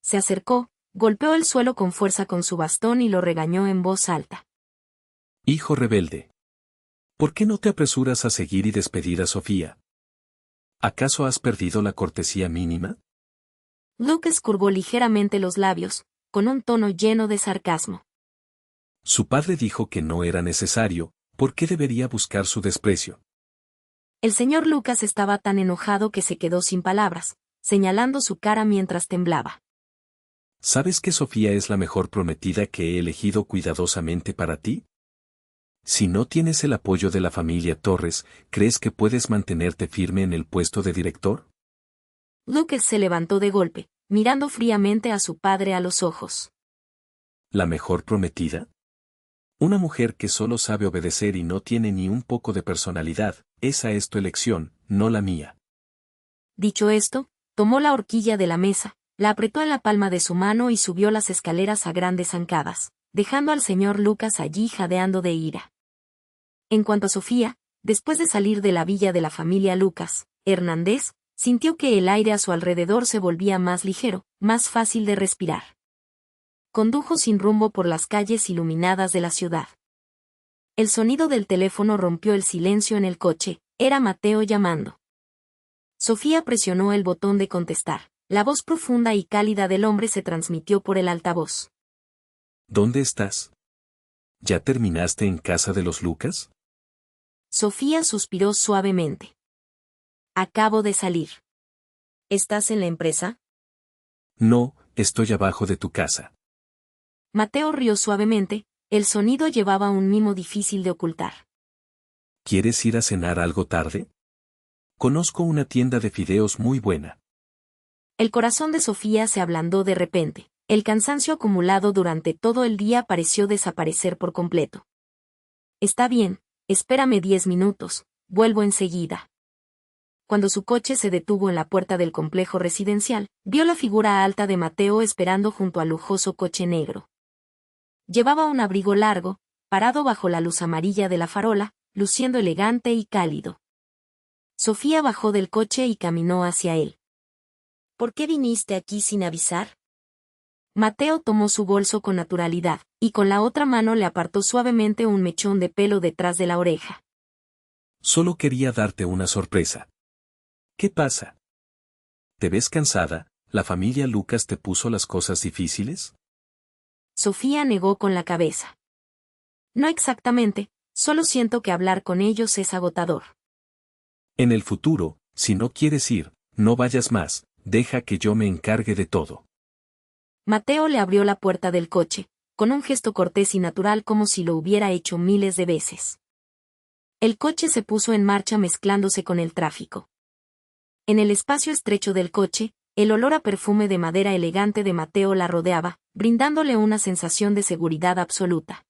Se acercó, golpeó el suelo con fuerza con su bastón y lo regañó en voz alta. Hijo rebelde. ¿Por qué no te apresuras a seguir y despedir a Sofía? ¿Acaso has perdido la cortesía mínima? Lucas curvó ligeramente los labios, con un tono lleno de sarcasmo. Su padre dijo que no era necesario, ¿por qué debería buscar su desprecio? El señor Lucas estaba tan enojado que se quedó sin palabras, señalando su cara mientras temblaba. ¿Sabes que Sofía es la mejor prometida que he elegido cuidadosamente para ti? Si no tienes el apoyo de la familia Torres, ¿crees que puedes mantenerte firme en el puesto de director? Lucas se levantó de golpe, mirando fríamente a su padre a los ojos. ¿La mejor prometida? Una mujer que solo sabe obedecer y no tiene ni un poco de personalidad, esa es tu elección, no la mía. Dicho esto, tomó la horquilla de la mesa, la apretó en la palma de su mano y subió las escaleras a grandes zancadas, dejando al señor Lucas allí jadeando de ira. En cuanto a Sofía, después de salir de la villa de la familia Lucas, Hernández, sintió que el aire a su alrededor se volvía más ligero, más fácil de respirar. Condujo sin rumbo por las calles iluminadas de la ciudad. El sonido del teléfono rompió el silencio en el coche, era Mateo llamando. Sofía presionó el botón de contestar. La voz profunda y cálida del hombre se transmitió por el altavoz. ¿Dónde estás? ¿Ya terminaste en casa de los Lucas? Sofía suspiró suavemente. Acabo de salir. ¿Estás en la empresa? No, estoy abajo de tu casa. Mateo rió suavemente, el sonido llevaba un mimo difícil de ocultar. ¿Quieres ir a cenar algo tarde? Conozco una tienda de fideos muy buena. El corazón de Sofía se ablandó de repente. El cansancio acumulado durante todo el día pareció desaparecer por completo. Está bien, espérame 10 minutos, vuelvo enseguida. Cuando su coche se detuvo en la puerta del complejo residencial, vio la figura alta de Mateo esperando junto al lujoso coche negro. Llevaba un abrigo largo, parado bajo la luz amarilla de la farola, luciendo elegante y cálido. Sofía bajó del coche y caminó hacia él. ¿Por qué viniste aquí sin avisar? Mateo tomó su bolso con naturalidad, y con la otra mano le apartó suavemente un mechón de pelo detrás de la oreja. Solo quería darte una sorpresa. ¿Qué pasa? ¿Te ves cansada? ¿La familia Lucas te puso las cosas difíciles? Sofía negó con la cabeza. No exactamente, solo siento que hablar con ellos es agotador. En el futuro, si no quieres ir, no vayas más, deja que yo me encargue de todo. Mateo le abrió la puerta del coche, con un gesto cortés y natural como si lo hubiera hecho miles de veces. El coche se puso en marcha mezclándose con el tráfico. En el espacio estrecho del coche, el olor a perfume de madera elegante de Mateo la rodeaba, brindándole una sensación de seguridad absoluta.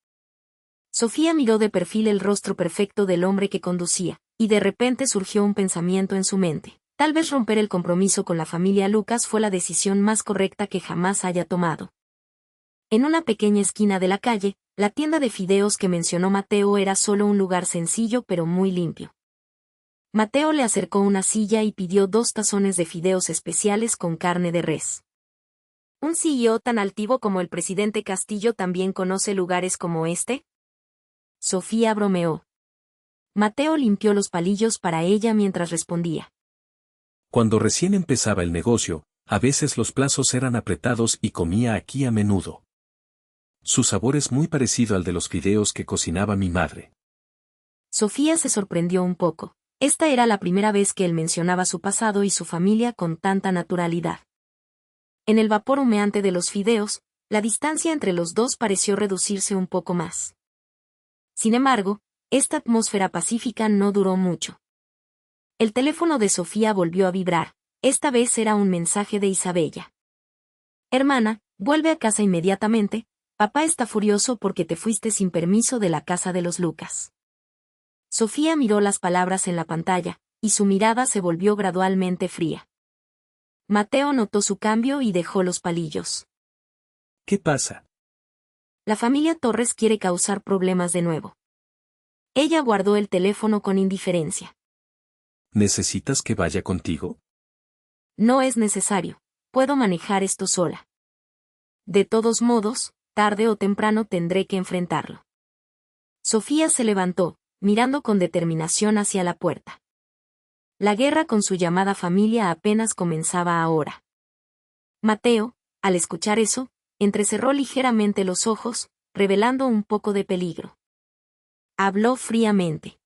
Sofía miró de perfil el rostro perfecto del hombre que conducía, y de repente surgió un pensamiento en su mente. Tal vez romper el compromiso con la familia Lucas fue la decisión más correcta que jamás haya tomado. En una pequeña esquina de la calle, la tienda de fideos que mencionó Mateo era solo un lugar sencillo pero muy limpio. Mateo le acercó una silla y pidió 2 tazones de fideos especiales con carne de res. ¿Un CEO tan altivo como el presidente Castillo también conoce lugares como este? Sofía bromeó. Mateo limpió los palillos para ella mientras respondía. Cuando recién empezaba el negocio, a veces los plazos eran apretados y comía aquí a menudo. Su sabor es muy parecido al de los fideos que cocinaba mi madre. Sofía se sorprendió un poco. Esta era la primera vez que él mencionaba su pasado y su familia con tanta naturalidad. En el vapor humeante de los fideos, la distancia entre los dos pareció reducirse un poco más. Sin embargo, Esta atmósfera pacífica no duró mucho. El teléfono de Sofía volvió a vibrar. Esta vez era un mensaje de Isabella. Hermana, vuelve a casa inmediatamente, papá está furioso porque te fuiste sin permiso de la casa de los Lucas. Sofía miró las palabras en la pantalla, y su mirada se volvió gradualmente fría. Mateo notó su cambio y dejó los palillos. ¿Qué pasa? La familia Torres quiere causar problemas de nuevo. Ella guardó el teléfono con indiferencia. ¿Necesitas que vaya contigo? No es necesario, puedo manejar esto sola. De todos modos, tarde o temprano tendré que enfrentarlo. Sofía se levantó, mirando con determinación hacia la puerta. La guerra con su llamada familia apenas comenzaba ahora. Mateo, al escuchar eso, entrecerró ligeramente los ojos, revelando un poco de peligro. Habló fríamente.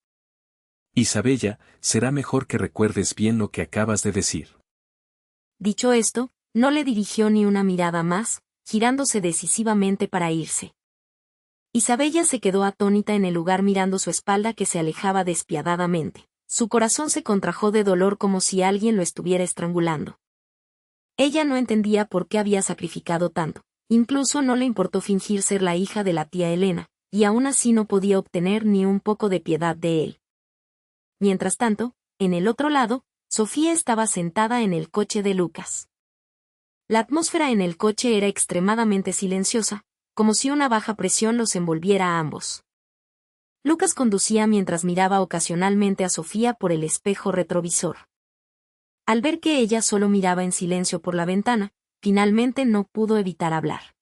Isabella, será mejor que recuerdes bien lo que acabas de decir. Dicho esto, no le dirigió ni una mirada más, girándose decisivamente para irse. Isabella se quedó atónita en el lugar mirando su espalda que se alejaba despiadadamente. Su corazón se contrajo de dolor como si alguien lo estuviera estrangulando. Ella no entendía por qué había sacrificado tanto. Incluso no le importó fingir ser la hija de la tía Elena, y aún así no podía obtener ni un poco de piedad de él. Mientras tanto, en el otro lado, Sofía estaba sentada en el coche de Lucas. La atmósfera en el coche era extremadamente silenciosa, como si una baja presión los envolviera a ambos. Lucas conducía mientras miraba ocasionalmente a Sofía por el espejo retrovisor. Al ver que ella solo miraba en silencio por la ventana, finalmente no pudo evitar hablar.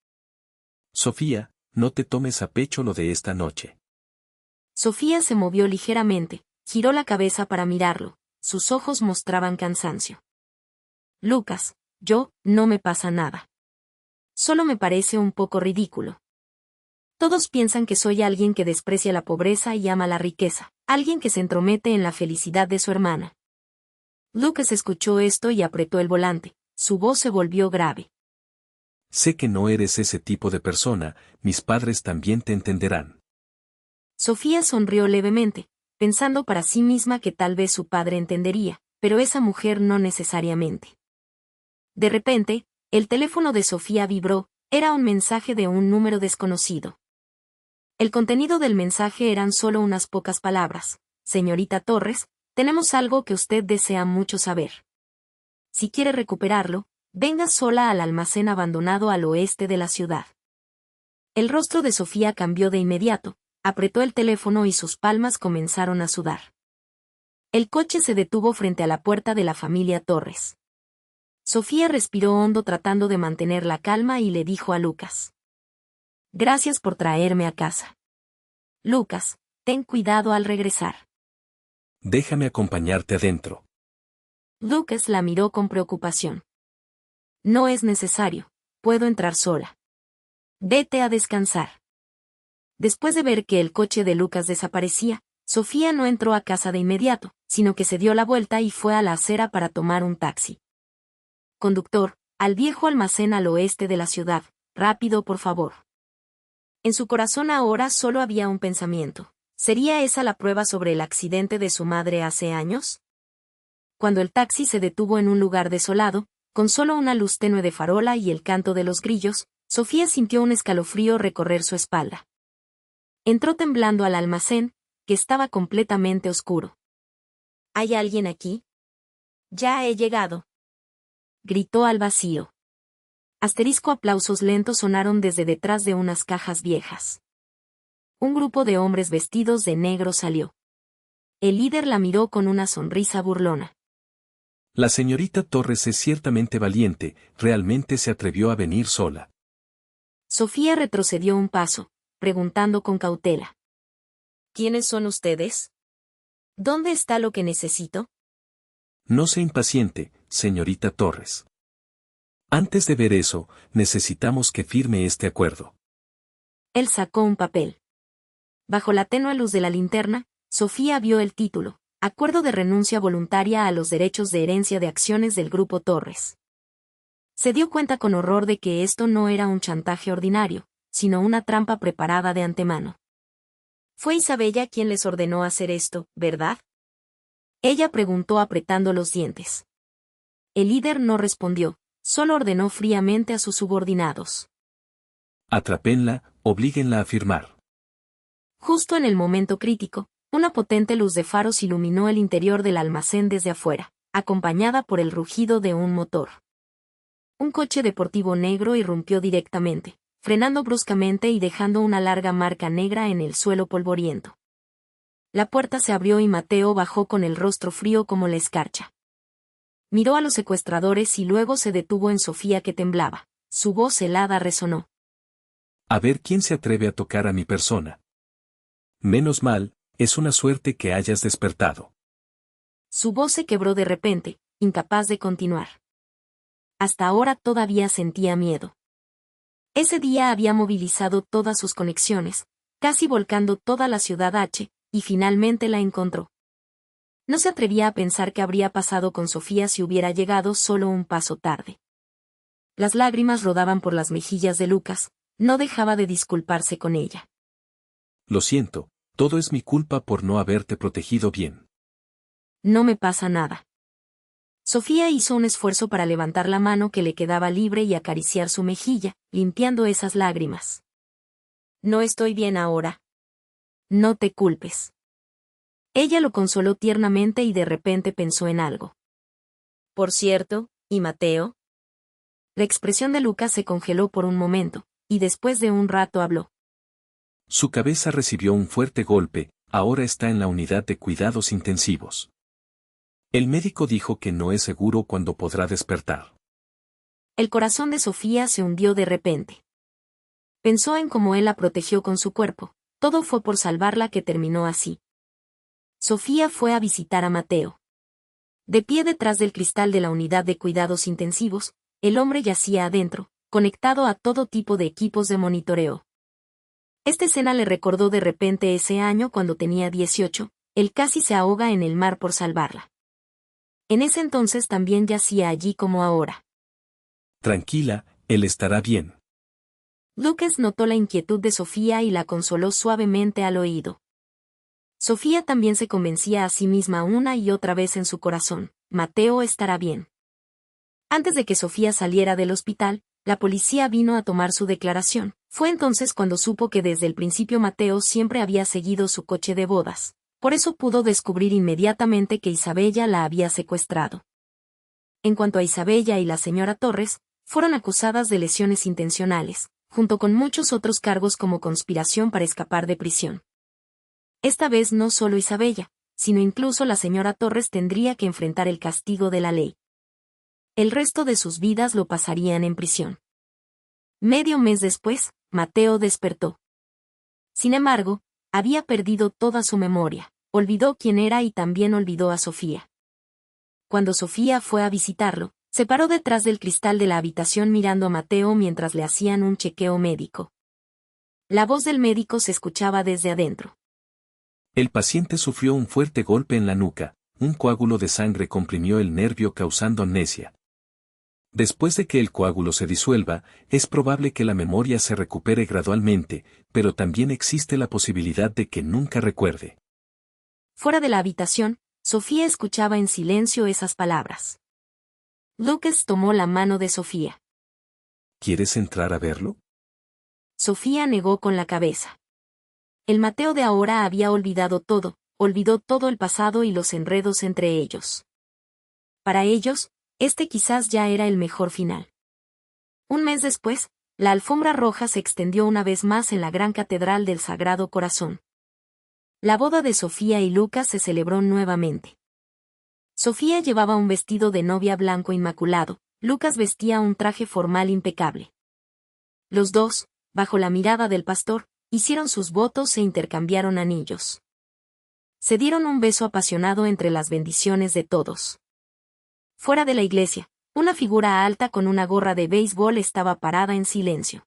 Sofía, no te tomes a pecho lo de esta noche. Sofía se movió ligeramente, giró la cabeza para mirarlo, sus ojos mostraban cansancio. Lucas, no me pasa nada. Solo me parece un poco ridículo. Todos piensan que soy alguien que desprecia la pobreza y ama la riqueza, alguien que se entromete en la felicidad de su hermana. Lucas escuchó esto y apretó el volante, su voz se volvió grave. Sé que no eres ese tipo de persona, mis padres también te entenderán. Sofía sonrió levemente, pensando para sí misma que tal vez su padre entendería, pero esa mujer no necesariamente. De repente, el teléfono de Sofía vibró, era un mensaje de un número desconocido. El contenido del mensaje eran solo unas pocas palabras. Señorita Torres, tenemos algo que usted desea mucho saber. Si quiere recuperarlo, venga sola al almacén abandonado al oeste de la ciudad. El rostro de Sofía cambió de inmediato, apretó el teléfono y sus palmas comenzaron a sudar. El coche se detuvo frente a la puerta de la familia Torres. Sofía respiró hondo tratando de mantener la calma y le dijo a Lucas: Gracias por traerme a casa. Lucas, ten cuidado al regresar. Déjame acompañarte adentro. Lucas la miró con preocupación. No es necesario, puedo entrar sola. Vete a descansar. Después de ver que el coche de Lucas desaparecía, Sofía no entró a casa de inmediato, sino que se dio la vuelta y fue a la acera para tomar un taxi. Conductor, al viejo almacén al oeste de la ciudad, rápido por favor. En su corazón ahora solo había un pensamiento. ¿Sería esa la prueba sobre el accidente de su madre hace años? Cuando el taxi se detuvo en un lugar desolado, con solo una luz tenue de farola y el canto de los grillos, Sofía sintió un escalofrío recorrer su espalda. Entró temblando al almacén, que estaba completamente oscuro. ¿Hay alguien aquí? Ya he llegado. Gritó al vacío. Aplausos lentos sonaron desde detrás de unas cajas viejas. Un grupo de hombres vestidos de negro salió. El líder la miró con una sonrisa burlona. La señorita Torres es ciertamente valiente, realmente se atrevió a venir sola. Sofía retrocedió un paso, preguntando con cautela. ¿Quiénes son ustedes? ¿Dónde está lo que necesito? No se impaciente, señorita Torres. Antes de ver eso, necesitamos que firme este acuerdo. Él sacó un papel. Bajo la tenue luz de la linterna, Sofía vio el título, Acuerdo de renuncia voluntaria a los derechos de herencia de acciones del Grupo Torres. Se dio cuenta con horror de que esto no era un chantaje ordinario, sino una trampa preparada de antemano. Fue Isabella quien les ordenó hacer esto, ¿verdad? Ella preguntó apretando los dientes. El líder no respondió, solo ordenó fríamente a sus subordinados. Atrápenla, oblíguenla a firmar. Justo en el momento crítico, una potente luz de faros iluminó el interior del almacén desde afuera, acompañada por el rugido de un motor. Un coche deportivo negro irrumpió directamente, frenando bruscamente y dejando una larga marca negra en el suelo polvoriento. La puerta se abrió y Mateo bajó con el rostro frío como la escarcha. Miró a los secuestradores y luego se detuvo en Sofía que temblaba. Su voz helada resonó. A ver quién se atreve a tocar a mi persona. Menos mal, es una suerte que hayas despertado. Su voz se quebró de repente, incapaz de continuar. Hasta ahora todavía sentía miedo. Ese día había movilizado todas sus conexiones, casi volcando toda la ciudad H, y finalmente la encontró. No se atrevía a pensar qué habría pasado con Sofía si hubiera llegado solo un paso tarde. Las lágrimas rodaban por las mejillas de Lucas, no dejaba de disculparse con ella. Lo siento, todo es mi culpa por no haberte protegido bien. No me pasa nada. Sofía hizo un esfuerzo para levantar la mano que le quedaba libre y acariciar su mejilla, limpiando esas lágrimas. No estoy bien ahora. No te culpes. Ella lo consoló tiernamente y de repente pensó en algo. Por cierto, ¿y Mateo? La expresión de Lucas se congeló por un momento, y después de un rato habló. Su cabeza recibió un fuerte golpe, ahora está en la unidad de cuidados intensivos. El médico dijo que no es seguro cuándo podrá despertar. El corazón de Sofía se hundió de repente. Pensó en cómo él la protegió con su cuerpo, todo fue por salvarla que terminó así. Sofía fue a visitar a Mateo. De pie detrás del cristal de la unidad de cuidados intensivos, el hombre yacía adentro, conectado a todo tipo de equipos de monitoreo. Esta escena le recordó de repente ese año cuando tenía 18, él casi se ahoga en el mar por salvarla. En ese entonces también yacía allí como ahora. Tranquila, él estará bien. Lucas notó la inquietud de Sofía y la consoló suavemente al oído. Sofía también se convencía a sí misma una y otra vez en su corazón, Mateo estará bien. Antes de que Sofía saliera del hospital, la policía vino a tomar su declaración. Fue entonces cuando supo que desde el principio Mateo siempre había seguido su coche de bodas. Por eso pudo descubrir inmediatamente que Isabella la había secuestrado. En cuanto a Isabella y la señora Torres, fueron acusadas de lesiones intencionales, junto con muchos otros cargos como conspiración para escapar de prisión. Esta vez no solo Isabella, sino incluso la señora Torres tendría que enfrentar el castigo de la ley. El resto de sus vidas lo pasarían en prisión. Medio mes después, Mateo despertó. Sin embargo, había perdido toda su memoria, olvidó quién era y también olvidó a Sofía. Cuando Sofía fue a visitarlo, se paró detrás del cristal de la habitación mirando a Mateo mientras le hacían un chequeo médico. La voz del médico se escuchaba desde adentro. El paciente sufrió un fuerte golpe en la nuca, un coágulo de sangre comprimió el nervio causando amnesia. Después de que el coágulo se disuelva, es probable que la memoria se recupere gradualmente, pero también existe la posibilidad de que nunca recuerde. Fuera de la habitación, Sofía escuchaba en silencio esas palabras. Lucas tomó la mano de Sofía. ¿Quieres entrar a verlo? Sofía negó con la cabeza. El Mateo de ahora había olvidado todo, olvidó todo el pasado y los enredos entre ellos. Para ellos, este quizás ya era el mejor final. Un mes después, la alfombra roja se extendió una vez más en la gran catedral del Sagrado Corazón. La boda de Sofía y Lucas se celebró nuevamente. Sofía llevaba un vestido de novia blanco inmaculado, Lucas vestía un traje formal impecable. Los dos, bajo la mirada del pastor, hicieron sus votos e intercambiaron anillos. Se dieron un beso apasionado entre las bendiciones de todos. Fuera de la iglesia, una figura alta con una gorra de béisbol estaba parada en silencio.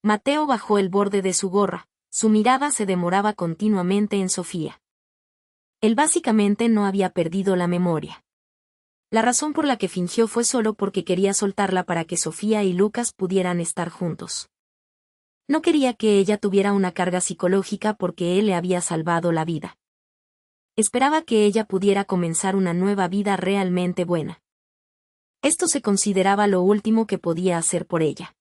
Mateo bajó el borde de su gorra, su mirada se demoraba continuamente en Sofía. Él básicamente no había perdido la memoria. La razón por la que fingió fue solo porque quería soltarla para que Sofía y Lucas pudieran estar juntos. No quería que ella tuviera una carga psicológica porque él le había salvado la vida. Esperaba que ella pudiera comenzar una nueva vida realmente buena. Esto se consideraba lo último que podía hacer por ella.